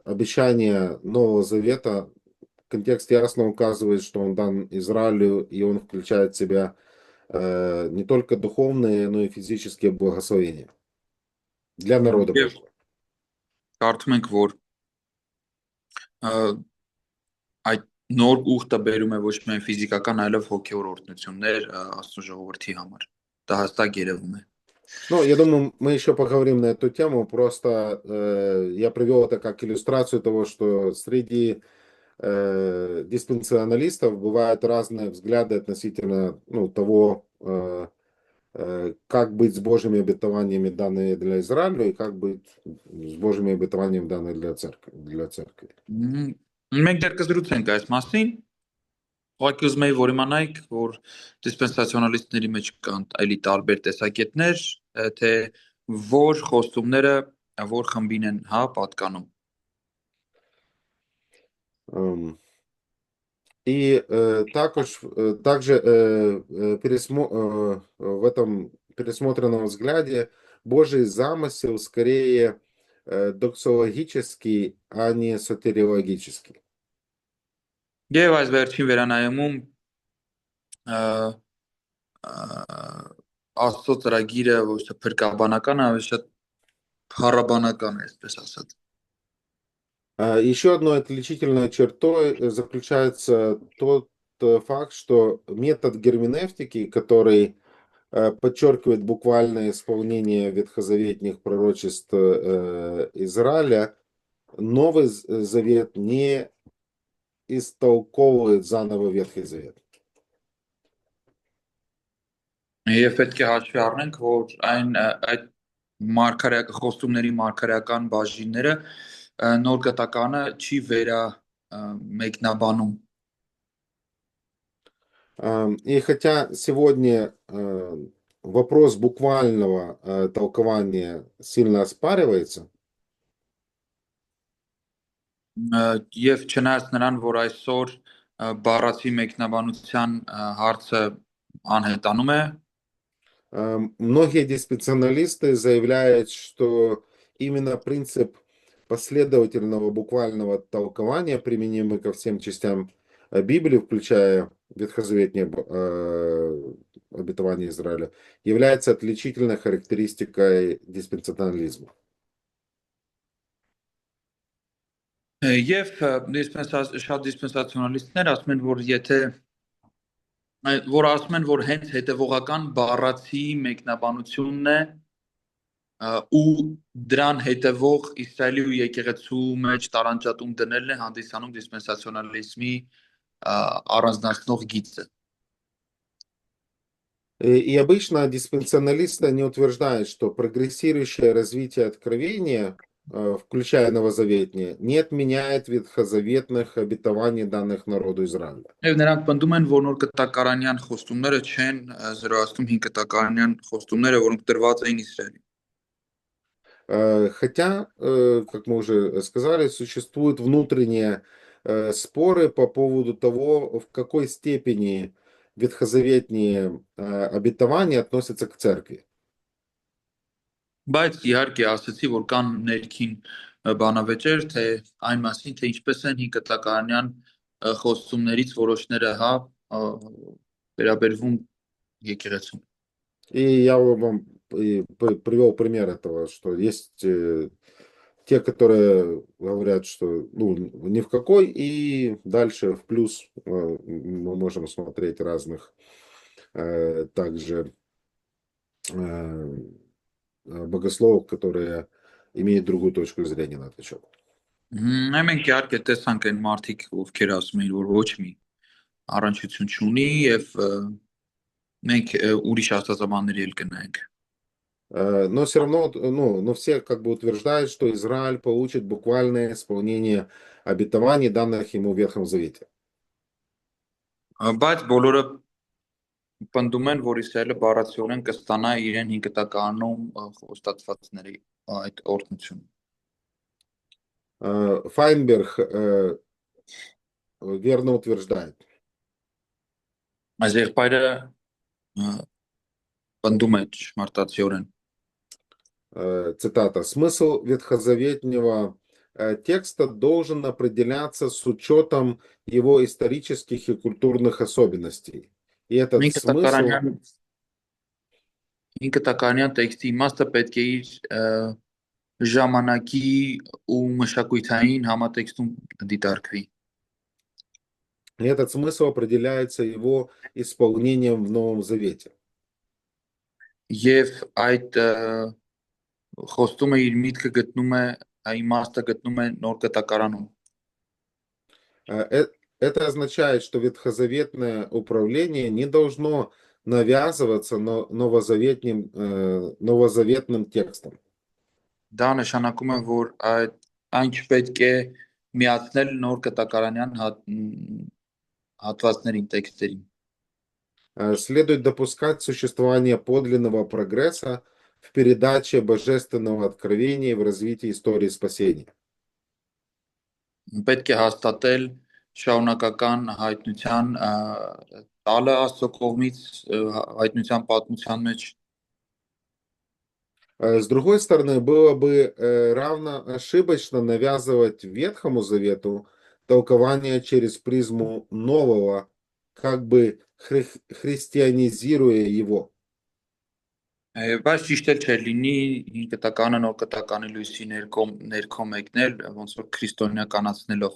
Speaker 1: обещания Нового Завета, контекст ясно указывает, что он дан Израилю, и он включает в себя не только духовные, но и физические благословения для народа
Speaker 2: Եվ
Speaker 1: Божьего.
Speaker 2: կարդում ենք, որ այդ նոր ուխտը բերում է ոչ միայն ֆիզիկական, այլև հոգևոր օրհնություններ Աստծո ժողովրդի համար։ Դա հստակ երևում է։
Speaker 1: Ну, я думаю, мы еще поговорим на эту тему. Просто я привел это как иллюстрацию того, что среди диспенсионалистов бывают разные взгляды относительно ну, того, как быть с Божьими обетованиями, данными для Израиля, и как быть с Божьими обетованиями, данными для церкви. Для церкви.
Speaker 2: Մենք դեռ կզրուցենք այս մասին։ Ուղղակի ուզում եի որ իմանայիք, որ դիսպենսացիոնալիստների մեջ կան այլի տարբեր տեսակետներ, թե որ խոստումները որ խմբին են, հա, պատկանում։
Speaker 1: И также в этом пересмотренном взгляде Божий замысел скорее доксологический, а не сотириологический.
Speaker 2: Եվ այս վերջին վերանայումում ը, ը, Աստծո ծրագիրը ոչ թե փրկաբանական, այլ շատ փառաբանական է, այսպես ասած։
Speaker 1: Еще одной отличительной чертой заключается тот факт, что метод герменевтики, который подчеркивает буквальное исполнение ветхозаветных пророчеств Израиля, Новый Завет не истолковывает заново Ветхий Завет.
Speaker 2: Եվ պետք է հաշվի առնենք, որ այդ խոստումների մարգարեական բաժինները նոր կտականը չի մեկնաբանում։
Speaker 1: И хотя сегодня вопрос буквального толкования сильно оспаривается,
Speaker 2: Եվ չնայած նրան, որ այսօր բառացի մեկնաբանության հարցը անհետանում է,
Speaker 1: многие диспенсионалисты заявляют, что именно принцип последовательного буквального толкования, применимый ко всем частям Библии, включая ветхозаветные обетования Израиля, является отличительной характеристикой диспенсионализма.
Speaker 2: Եվ շատ դիսպենսացիոնալիստներ ասում են, որ հենց հետևողական բառացի մեկնաբանությունն է ու դրան հետևող Իսրայելի ու եկեղեցու մեջ տարանջատում դնելն է հանդիսանում դիսպենսացիոնալիզմի առանձնացնող գիծը։
Speaker 1: И обычно диспенсионалисты не утверждают, что прогрессирующее развитие откровения, включая новозаветные, не отменяет ветхозаветных обетований данных народу Израиля.
Speaker 2: Եվ նրանք պնդում են, որ նոր կտակարանյան խոստումները չեն զրոյացնում հին կտակարանյան խոստումները, որոնք տրված էին Իսրայելին։
Speaker 1: Хотя, как мы уже сказали, существуют внутренние споры по поводу того, в какой степени ветхозаветные обетования относятся к церкви.
Speaker 2: Բայց իհարկե ասացի, որ կան ներքին բանավեճեր, թե այն մասին, թե ինչպես են հին կտակարանյան խոստումներից որոշները վերաբերվում եկեղեցուն։
Speaker 1: И я вам привел пример этого, что есть те, которые говорят, что ну, ни в какой, и дальше в плюс мы можем смотреть разных также богословов, которые имеют другую точку зрения на этот счет.
Speaker 2: Մենք իհարկե տեսանք այն մարդիկ, ովքեր ասում էին, որ ոչ մի առնչություն չունի եւ մենք ուրիշ աստվածաբանների էլ կնայենք։
Speaker 1: Но все равно, ну, но все как бы утверждают, что Израиль получит буквальное исполнение обетований, данных ему в Ветхом Завете.
Speaker 2: Բայց բոլորը պնդում են, որ Իսրայելը բառացիորեն կստանա իրեն հին կտակարանում խոստացվածների այդ օրհնությունը։
Speaker 1: Файнберг верно утверждает.
Speaker 2: Այս եղբայրը պնդում է ճշմարտացիորեն։
Speaker 1: Цитата. Смысл ветхозаветного текста должен определяться с учетом его исторических и культурных особенностей. И этот смысл...
Speaker 2: Հին կտակարանյան տեքստի իմաստը պետք է իր ժամանակի ու մշակութային համատեքստում դիտարկվի։
Speaker 1: И этот смысл определяется его исполнением в Новом Завете.
Speaker 2: Եվ այդ խոստումը իր միտքը գտնում է, իմաստը գտնում է նոր կտակարանում։
Speaker 1: Это означает, что ветхозаветное управление не должно навязываться новозаветным текстом.
Speaker 2: Դա նշանակում է, որ այն չպետք է միացնել նոր կտակարանյան հատվածներին, տեքստերին։
Speaker 1: Следует допускать существование подлинного прогресса в передаче божественного откровения и в развитии истории спасения.
Speaker 2: Պետք է հաստատել շարունակական հայտնության տալը Աստծո կողմից հայտնության պատմության մեջ
Speaker 1: С другой стороны, было бы равно ошибочно навязывать Ветхому Завету толкование через призму нового, как бы христианизируя его.
Speaker 2: Բայց ճիշտ էլ չէր լինի հին կտականը նոր կտականի լույսի ներքո մեկնել, ոնց որ քրիստոնեականացնելով։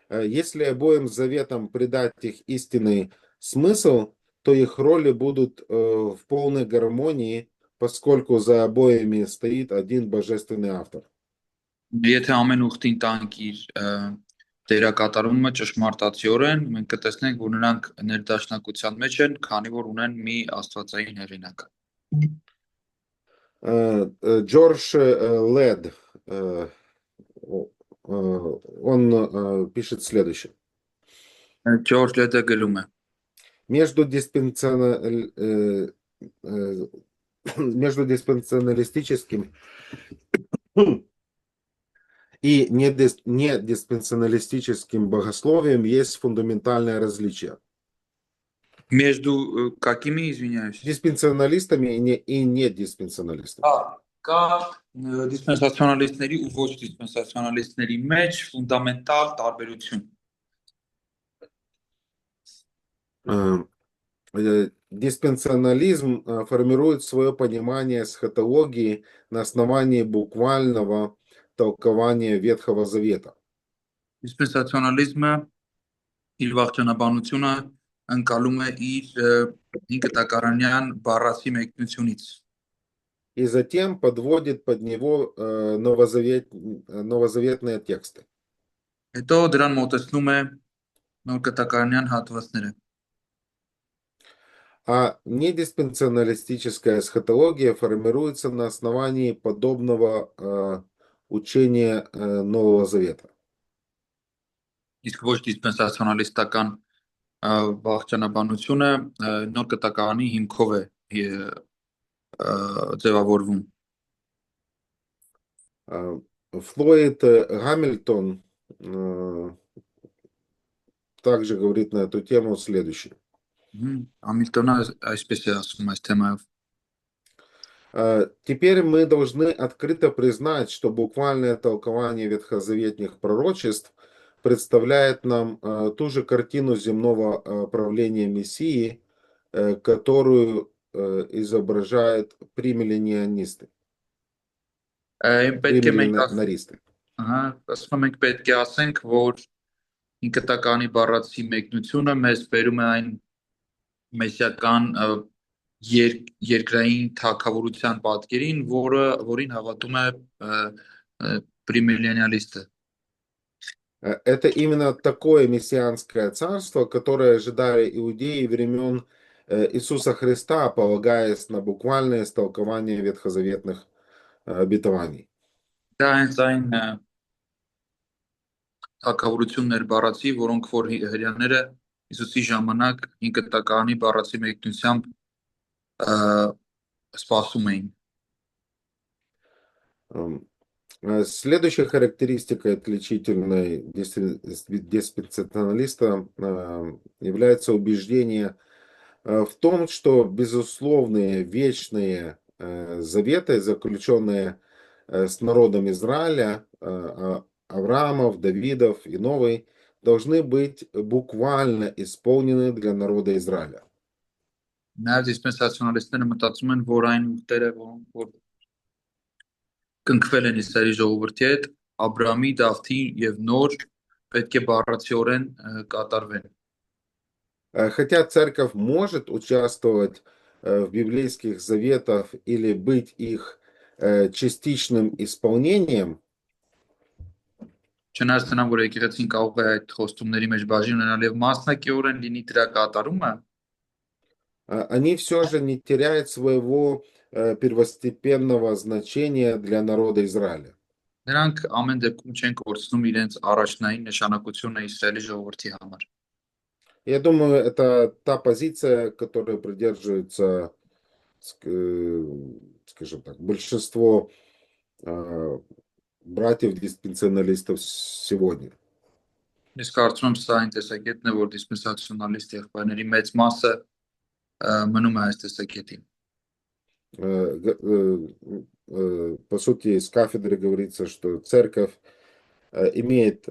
Speaker 1: Если обоим заветам придать их истинный смысл, то их роли будут в полной гармонии, поскольку за обоими стоит один божественный автор.
Speaker 2: Եթե ամեն ուխտին տանք իր դերակատարումը ճշմարտացիորեն, մենք կտեսնենք, որ նրանք ներդաշնակության մեջ են, քանի որ ունեն մի աստվածային հեղինակ։
Speaker 1: Джордж Лед, он пишет следующее.
Speaker 2: Ջորջ Լեդը գրում է.
Speaker 1: Между между диспенсионалистическим и недиспенсионалистическим богословием есть фундаментальное различие.
Speaker 2: Между какими, извиняюсь?
Speaker 1: Диспенсионалистами и недиспенсионалистами.
Speaker 2: Կա դիսպենսացիոնալիստների ու ոչ դիսպենսացիոնալիստների մեջ ֆունդամենտալ տարբերություն։
Speaker 1: Диспенсионализм формирует свое понимание эсхатологии на основании буквального толкования Ветхого Завета.
Speaker 2: Դիսպենսացիոնալիզմը իր վաղճանաբանությունը ընկալում է իր ինկտակարանյան բառացի մեկնությունից։
Speaker 1: И затем подводит под него новозаветные тексты.
Speaker 2: Հետո դրան մոտեցնում է նոր կտակարանյան հատվածները։
Speaker 1: А недиспенсионалистическая эсхатология формируется на основании подобного учения Нового Завета.
Speaker 2: Իսկ ոչ դիսպենսացիոնալիստական վաղճանաբանությունը նոր կտակարանի հիմքով է ձևավորվում։
Speaker 1: Флойд Гамильтон также говорит на эту тему следующее.
Speaker 2: Համիլտոնը այսպես է ասում այս թեմայով։
Speaker 1: Теперь мы должны открыто признать, что буквальное толкование ветхозаветных пророчеств представляет нам ту же картину земного правления Мессии, которую изображают примиллениалисты. Примиллинаристы.
Speaker 2: Ասում ենք պետք է ասենք, որ ինկտականի բառացի մեկնությունը մեզ բերում է այն մեսիական երկրային թագավորության պատկերին, որին հավատում է պրիմիլենիալիստը։
Speaker 1: Это именно такое мессианское царство, которое ожидали иудеи времен Иисуса Христа, полагаясь на буквальное истолкование ветхозаветных обетований.
Speaker 2: Դա հենց այն թագավորություններ բառացի, որոնք որ հրյաները Հիսուսի ժամանակ ինկտականի բառացի մեկնությամբ սպասում էին։
Speaker 1: Следующая характеристика отличительной диспенсационалиста является убеждение в том, что безусловные вечные заветы, заключенные с народом Израиля, Авраамов, Давидов и Новый, должны быть буквально исполнены для народа Израиля.
Speaker 2: Նաև դիսպենսացիոնալիստները մտածում են, որ այն ուխտերը, որ կնքվել են Իսրայելի ժողովրդի հետ, Աբրահամի, Դավթի եւ նոր պետք է բառացիորեն կատարվեն։
Speaker 1: Хотя церковь может участвовать в библейских заветах или быть их частичным исполнением,
Speaker 2: Չնայած նրան, որ եկեղեցին կարող է այդ խոստումների մեջ բաժին ունենալ եւ մասնակիորեն լինի դրա կատարումը,
Speaker 1: они все же не теряют своего первостепенного значения для народа Израиля.
Speaker 2: նրանք ամեն դեպքում չեն կորցնում իրենց առաջնային նշանակությունը Իսրայելի ժողովրդի համար։
Speaker 1: Я думаю, это та позиция, которая придерживается, скажем так, большинство братьев-диспенсионалистов сегодня.
Speaker 2: Իսկ կարծում եմ սա այն տեսակետն է, որ դիսպենսացիոնալիստ եղբայրների մեծ մասը մնում է այս տեսակետին։
Speaker 1: По сути, с кафедры говорится, что церковь имеет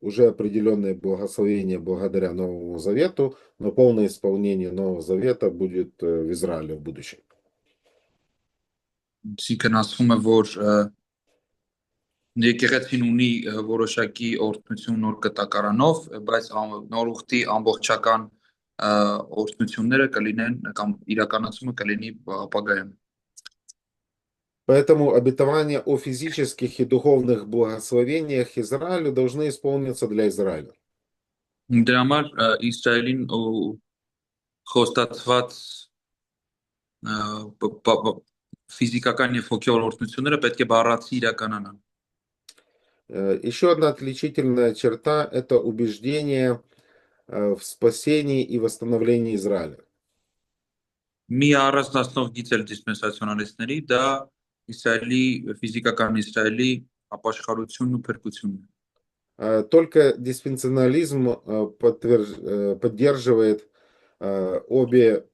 Speaker 1: уже определенное благословение благодаря Новому Завету, но полное исполнение Нового Завета будет в Израиле в будущем.
Speaker 2: Այսինքն ասվում է, որ եկեղեցին ունի որոշակի օրհնություն նոր կտակարանով, բայց նոր ուխտի ամբողջական օրհնությունները կլինեն կամ իրականացումը կլինի ապագայում։
Speaker 1: Поэтому обетования о физических и духовных благословениях Израилю должны исполниться для Израиля.
Speaker 2: Դրա համար Իսրայելին խոստացված ֆիզիկական եւ հոգեոր օրհնությունները պետք է բառացի իրականանան։
Speaker 1: Еще одна отличительная черта – это убеждение в спасении и восстановлении Израиля.
Speaker 2: Մի առանձնացնող գիծ էլ դիսպենսացիոնալիստների դա Իսրայելի ֆիզիկական Իսրայելի ապաշխարությունն ու փրկությունն է։
Speaker 1: Только диспенсионализм поддерживает обе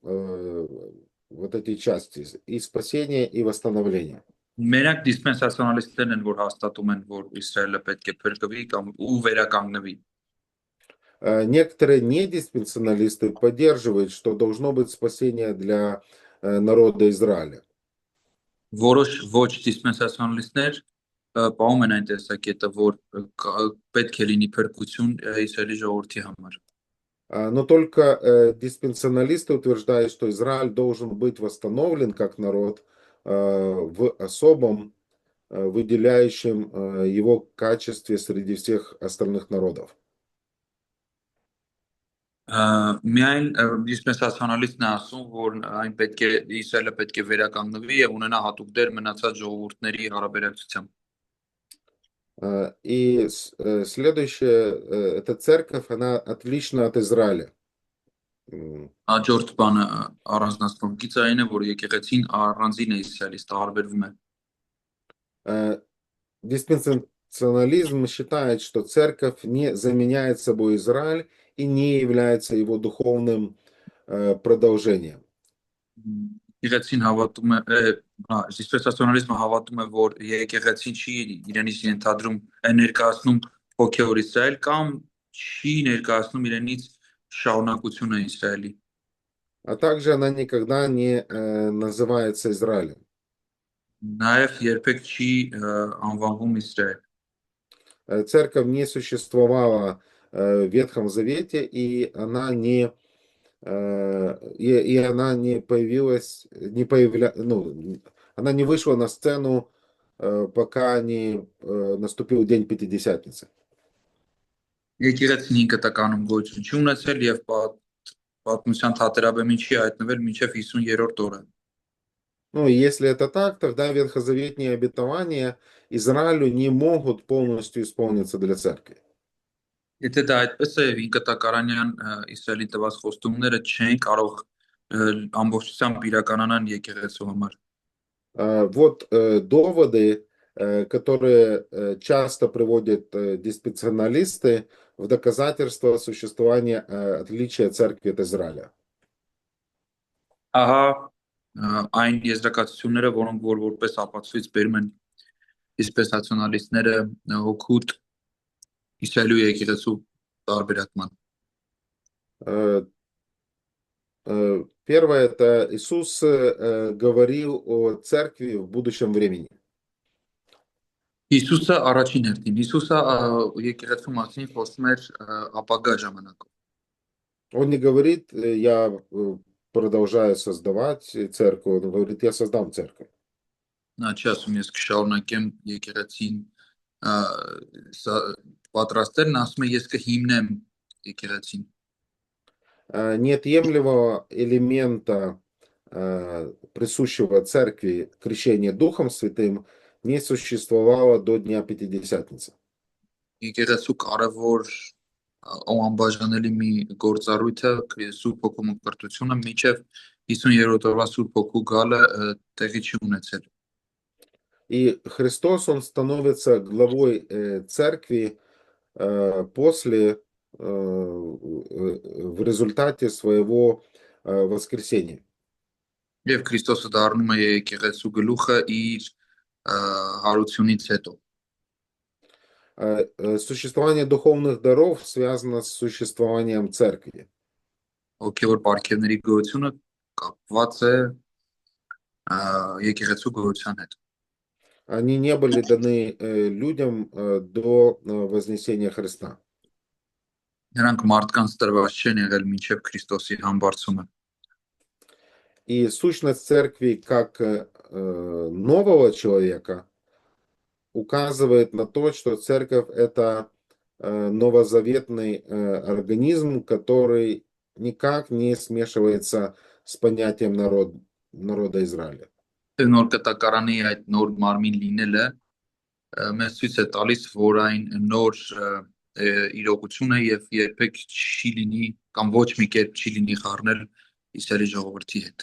Speaker 1: вот эти части – и спасение, и восстановление.
Speaker 2: Մենակ դիսպենսացիոնալիստներն են, որ հաստատում են, որ Իսրայելը պետք է փրկվի կամ ու վերականգնվի։
Speaker 1: Некоторые недиспенсионалисты поддерживают, что должно быть спасение для народа Израиля.
Speaker 2: Որոշ ոչ դիսպենսացիոնալիստներ պահում են այն տեսակետը, որ պետք է լինի փրկություն Իսրայելի ժողովրդի համար։
Speaker 1: Но только диспенсионалисты утверждают, что Израиль должен быть восстановлен как народ в особом, выделяющем его качестве среди всех остальных народов.
Speaker 2: Միայն դիսպենսացիոնալիստն է ասում, որ այն պետք է Իսրայելը պետք է վերականգնվի եւ ունենա հատուկ դեր մնացած ժողովուրդների հարաբերակցությամբ։
Speaker 1: И следующая, эта церковь, она отлична от Израиля.
Speaker 2: Հաջորդ բանը առանձնացնող գիծը այն է, որ եկեղեցին առանձին է Իսրայելից տարբերվում է։
Speaker 1: Диспенсационализм считает, что церковь не заменяет собой Израиль и не является его духовным продолжением.
Speaker 2: Եկեղեցին հավատում է, դիսպենսացիոնալիզմը հավատում է, որ եկեղեցին չի իրենից ենթադրում ներկայացնում հոգեոր Իսրայել կամ չի ներկայացնում իրենից շարունակությունը Իսրայելի։
Speaker 1: А также она никогда не называется Израилем.
Speaker 2: Նաև երբեք չի անվանվում Իսրայել։
Speaker 1: Церковь не существовала в Ветхом Завете, и она не появилась, она не вышла на сцену, пока не наступил день Пятидесятницы.
Speaker 2: Եկեղեցին կտականում գոյություն չի ունեցել եւ պատմության թատերաբեմին չի հայտնվել մինչեւ 50-րդ օրը։
Speaker 1: Ну, если это так, тогда ветхозаветные обетования Израилю не могут полностью исполниться для церкви.
Speaker 2: Եթե դա այդպես է, 5 կտակարանյան Իսրայելի տված խոստումները չեն կարող ամբողջությամբ իրականանան եկեղեցու համար։
Speaker 1: Вот доводы, которые часто приводят диспенсионалисты в доказательство существования отличия церкви от Израиля.
Speaker 2: Ահա այն եզրակացությունները, որոնք որպես ապացույց բերում են դիսպենսացիոնալիստները հոգուտ Իսրայելի եկեղեցու տարբերակման։
Speaker 1: Первое, это Иисус говорил о церкви в будущем времени.
Speaker 2: Հիսուսը առաջին հերթին, Հիսուսը եկեղեցու մասին խոսում էր ապագա ժամանակով։
Speaker 1: Он не говорит, я продолжаю создавать церковь, он говорит, я создам церковь.
Speaker 2: Նա չի ասում ես կշարունակեմ եկեղեցին պատրաստել, նա ասում է ես կհիմնեմ եկեղեցին։
Speaker 1: Неотъемлемого элемента, присущего церкви, крещения Духом Святым, не существовало до Дня Пятидесятницы.
Speaker 2: Եկեղեցու կարևոր անբաժանելի մի գործառույթը Սուրբ Հոգու մկրտությունը մինչև 50-րդ օրվա Սուրբ Հոգու գալը տեղի չի ունեցել։
Speaker 1: И Христос, Он становится главой церкви после, в результате своего воскресения.
Speaker 2: Եվ Քրիստոսը դառնում է եկեղեցու գլուխը իր հարությունից հետո։
Speaker 1: Существование духовных даров связано с существованием церкви.
Speaker 2: Հոգևոր պարգևների գոյությունը կապված է եկեղեցու գոյության հետ։
Speaker 1: Они не были даны людям до вознесения Христа.
Speaker 2: Նրանք մարդկանց տրված չեն եղել մինչև Քրիստոսի համբարձումը։
Speaker 1: И сущность церкви как нового человека указывает на то, что церковь это новозаветный организм, который никак не смешивается с понятием народа Израиля.
Speaker 2: Նոր կտակարանի այդ նոր մարմին լինելը մեզ ցույց է տալիս, որ այն նոր իրողություն է եւ երբեք չի լինի կամ ոչ մի կերպ չի լինի խառնել Իսրայելի ժողովրդի հետ։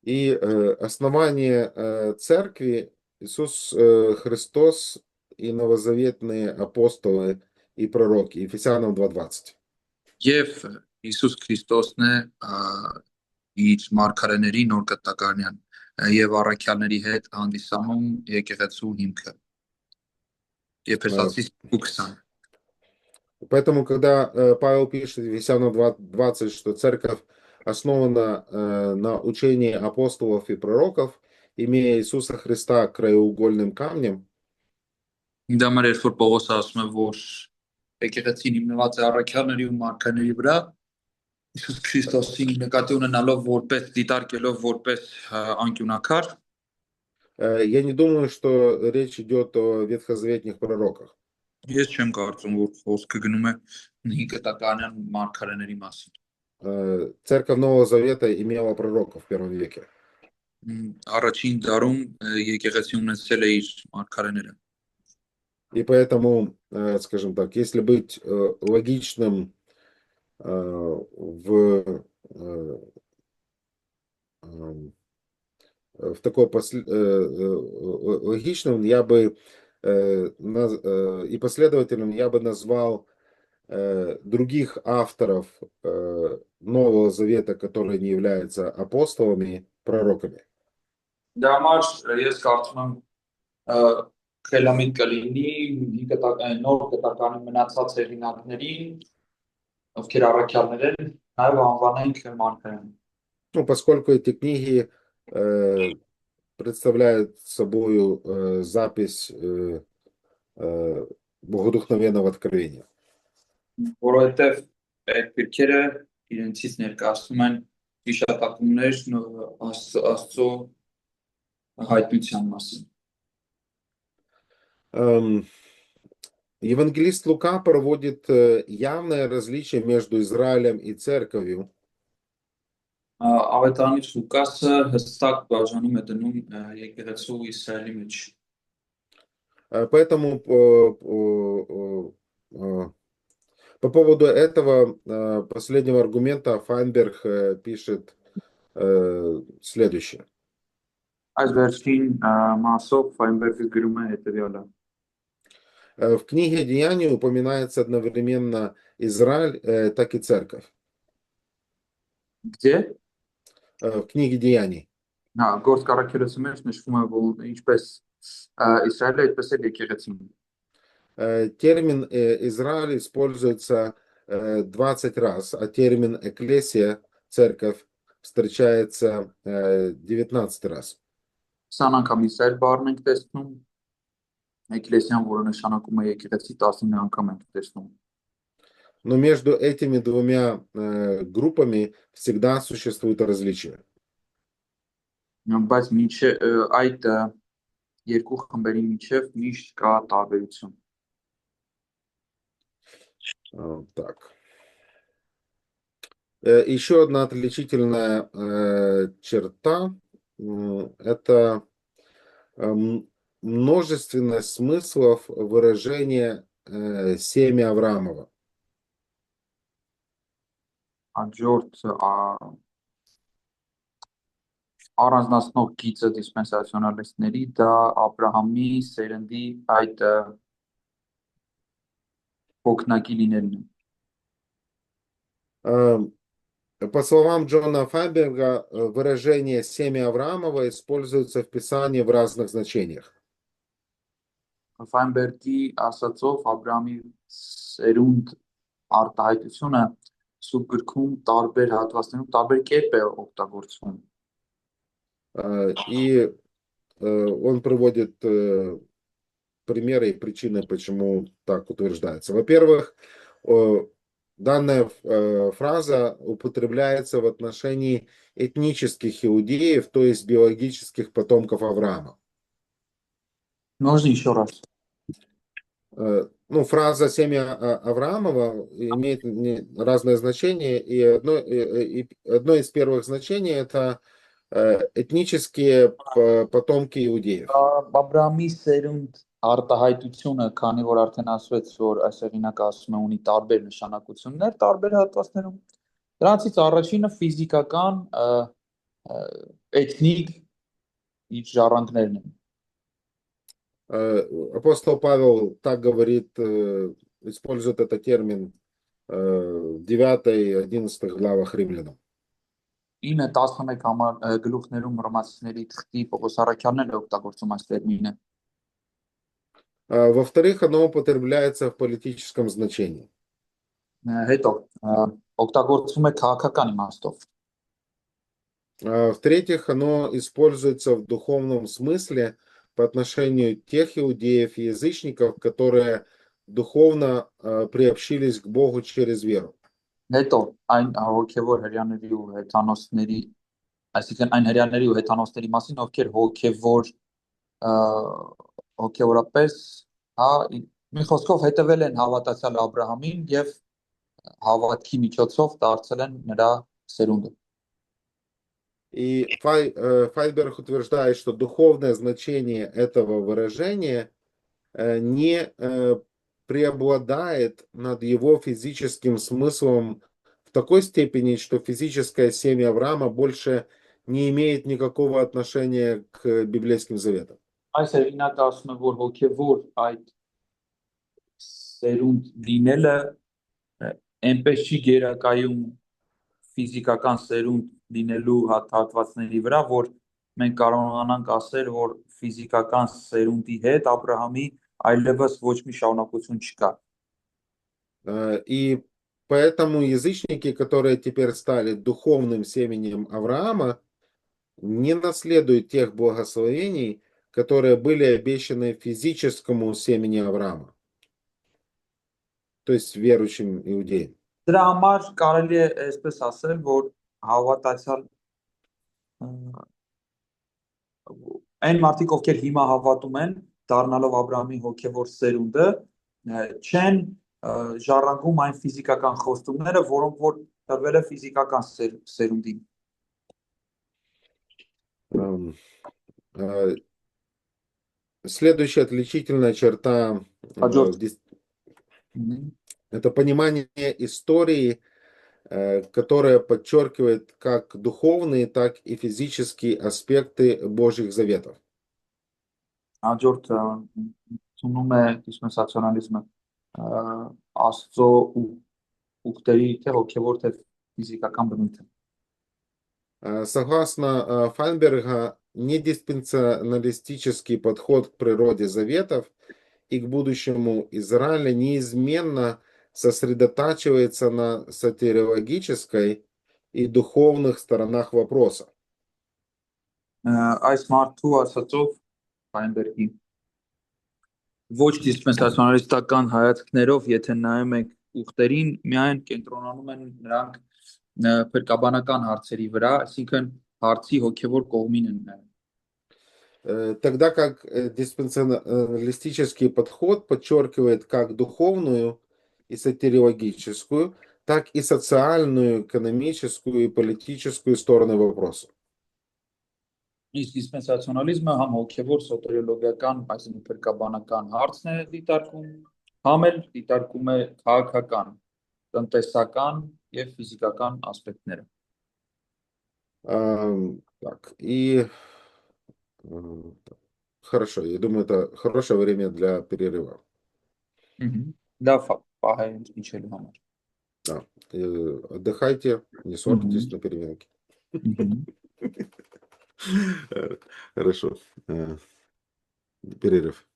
Speaker 1: И основание церкви Иисус Христос и новозаветные апостолы и пророки. Ефесянам 2:20.
Speaker 2: Եվ Իսուս Քրիստոսն է իր մարգարեների նոր կտակարան եւ առաքյալների հետ հանդիսանում եկեղեցու հիմքը։ Եփեսացիս 2:20։
Speaker 1: Поэтому, когда Павел пишет в Ефесянам 2:20, что церковь основана на учении апостолов и пророков, имея Иисуса Христа краеугольным камнем,
Speaker 2: Դա մեր երբ որ Պողոսը ասում է, որ եկեղեցին հիմնված է առաքյալների ու մարգարեների վրա, Իսուս Քրիստոսին նկատի ունենալով որպես դիտարկելով որպես անկյունակար,
Speaker 1: я не думаю, что речь идет о ветхозаветных пророках.
Speaker 2: ես չեմ կարծում, որ խոսքը գնում է հին կտակարան մարգարեների մասին։
Speaker 1: Церковь Нового Завета имела пророков в первом веке.
Speaker 2: Առաջին դարում եկեղեցին ունեցել է իր մարգարեները։
Speaker 1: И поэтому, скажем так, если быть логичным в такой логичным, я бы и последовательным я бы назвал других авторов Нового Завета, которые не являются апостолами, пророками.
Speaker 2: Դա համար ես կարծում եմ խելամիտ կլինի հին կտակարանի նոր կտակարանի մնացած հեղինակներին, ովքեր առաքյալներ են, նաև անվանենք մարգարեն։
Speaker 1: Ну, поскольку эти книги представляют собой запись богодухновенного откровения.
Speaker 2: Որովհետև այդ գրքերը իրենցից ներկայացնում են հիշատակումներ Աստծո հայտնության մասին։
Speaker 1: Евангелист Лука проводит явное различие между Израилем и церковью.
Speaker 2: Ավետարանիչ Լուկասը հստակ բաժանում է դնում եկեղեցու ու Իսրայելի մեջ։
Speaker 1: Поэтому по поводу этого последнего аргумента Файнберг пишет следующее.
Speaker 2: Այս վերջին մասով Ֆայնբերգը գրում է հետևյալը.
Speaker 1: В книге Деяний упоминается одновременно Израиль, так и церковь.
Speaker 2: Где?
Speaker 1: В книге Деяний.
Speaker 2: Գործ կառաքելոցի մեջ նշվում է, որ ինչպես Իսրայելը, այդպես էլ եկեղեցին։
Speaker 1: Термин Израиль используется 20 раз, а термин экклесия, церковь, встречается 19 раз.
Speaker 2: 20 անգամ Իսրայել բառն ենք տեսնում, Էկլեսիան, որը նշանակում է եկեղեցի, 19 անգամ ենք տեսնում։
Speaker 1: Но между этими двумя группами всегда существует различие.
Speaker 2: Բայց այդ երկու խմբերի միջև միշտ կա տարբերություն։
Speaker 1: Так. Еще одна отличительная черта это множественность смыслов выражения семя Авраамова.
Speaker 2: Հաջորդ առանձնացնող գիծը դիսպենսացիոնալիստների դա Աբրահամի սերնդի այդ հոգնակի լինելն է։
Speaker 1: По словам Джона Файнберга, выражение «семя Авраамова» используется в Писании в разных значениях.
Speaker 2: Ֆայնբերգի ասացով Աբրահամի սերունդ արտահայտությունը սուբ գրքում տարբեր հատվածներում տարբեր կերպ է օգտագործվում։
Speaker 1: И он приводит примеры и причины, почему так утверждается. Во-первых, данная фраза употребляется в отношении этнических иудеев, то есть биологических потомков Авраама.
Speaker 2: Можно еще раз.
Speaker 1: Ну, фраза «семя Авраамова» имеет разное значение, и одно из первых значений – это этнические потомки иудеев.
Speaker 2: Աբրահամի սերունդ արտահայտությունը, քանի որ արդեն ասվեց, որ այս հեղինակը ասում է ունի տարբեր նշանակություններ տարբեր հատվածներում, դրանցից առաջինը ֆիզիկական էթնիկ իր ժառանգներն են։
Speaker 1: Апостол Павел так говорит, использует этот термин в 9-11 главах Римлянам.
Speaker 2: 9-11 գլուխներում ռոմացիների թղթի Պողոս առաքյալն է օգտագործում այս տերմինը։
Speaker 1: Во-вторых, оно употребляется в политическом значении.
Speaker 2: Հետո օգտագործվում է քաղաքական իմաստով։
Speaker 1: В-третьих, оно используется в духовном смысле по отношению тех иудеев и язычников, которые духовно приобщились к Богу через веру.
Speaker 2: Հետո այն հոգևոր հрьяաների ու հեթանոսների, այսինքն այն հрьяաների ու հեթանոսների մասին, ովքեր հոգևորապես, մի խոսքով հետևել են հավատացյալ Աբրահամին եւ հավատքի միջոցով դարձել են նրա սերունդը։
Speaker 1: И Файнберг утверждает, что духовное значение этого выражения не преобладает над его физическим смыслом в такой степени, что физическое семя Авраама больше не имеет никакого отношения к библейским заветам.
Speaker 2: Այս հեղինակը ասում է, որ հոգևոր այդ սերունդ լինելը այնպես չի գերակայում ֆիզիկական սերունդ լինելու հատվածների վրա, որ մենք կարողանանք ասել, որ ֆիզիկական սերունդի հետ Աբրահամի այլևս ոչ մի շարունակություն չկա։
Speaker 1: И поэтому язычники, которые теперь стали духовным семенем Авраама, не наследуют тех благословений, которые были обещаны физическому семени Авраама, то есть верующим иудеям.
Speaker 2: Դրա համար կարելի է այսպես ասել, որ հավատացյալ այն մարդիկ, ովքեր հիմա հավատում են, դառնալով Աբրահամի հոգևոր սերունդը, չեն ժառանգում այն ֆիզիկական խոստումները, որոնք որ տրվել է физикական սերունդին։
Speaker 1: Следующая отличительная черта это понимание истории, которая подчеркивает как духовные, так и физические аспекты Божьих заветов.
Speaker 2: Հաջորդ ցունում է դիսպենսացիոնալիզմը աստծո ուխտերի թե հոգևոր թե ֆիզիկական բնույթը։
Speaker 1: Согласно Файнберга, недиспенсионалистический подход к природе заветов и к будущему Израиля неизменно сосредотачивается на сатериологической и духовных сторонах вопроса.
Speaker 2: Այս մարդու ասածով Ֆայնբերգի ոչ դիսպենսացիոնալիստական հայացքներով, եթե նայում եք ուխտերին, միայն կենտրոնանում են նրանք փրկաբանական հարցերի վրա, այսինքն հարցի հոգևոր կողմին են նայում։
Speaker 1: Тогда как диспенсионалистический подход подчеркивает как духовную и сатериологическую, так и социальную, экономическую и политическую стороны вопроса.
Speaker 2: Իսկ դիսպենսացիոնալիզմը համ հոգևոր սոտերիոլոգիական, այսինքն փրկաբանական հարցն է դիտարկում, համ էլ դիտարկում է քաղաքական, տնտեսական եւ ֆիզիկական ասպեկտները։
Speaker 1: Так, и хорошо, я думаю, это хорошее время для перерыва.
Speaker 2: Լավ, պահ է իջելու համար։
Speaker 1: Да. Отдыхайте, не ссорьтесь
Speaker 2: Мгм.
Speaker 1: на переменке.
Speaker 2: Мгм.
Speaker 1: Хорошо. Перерыв.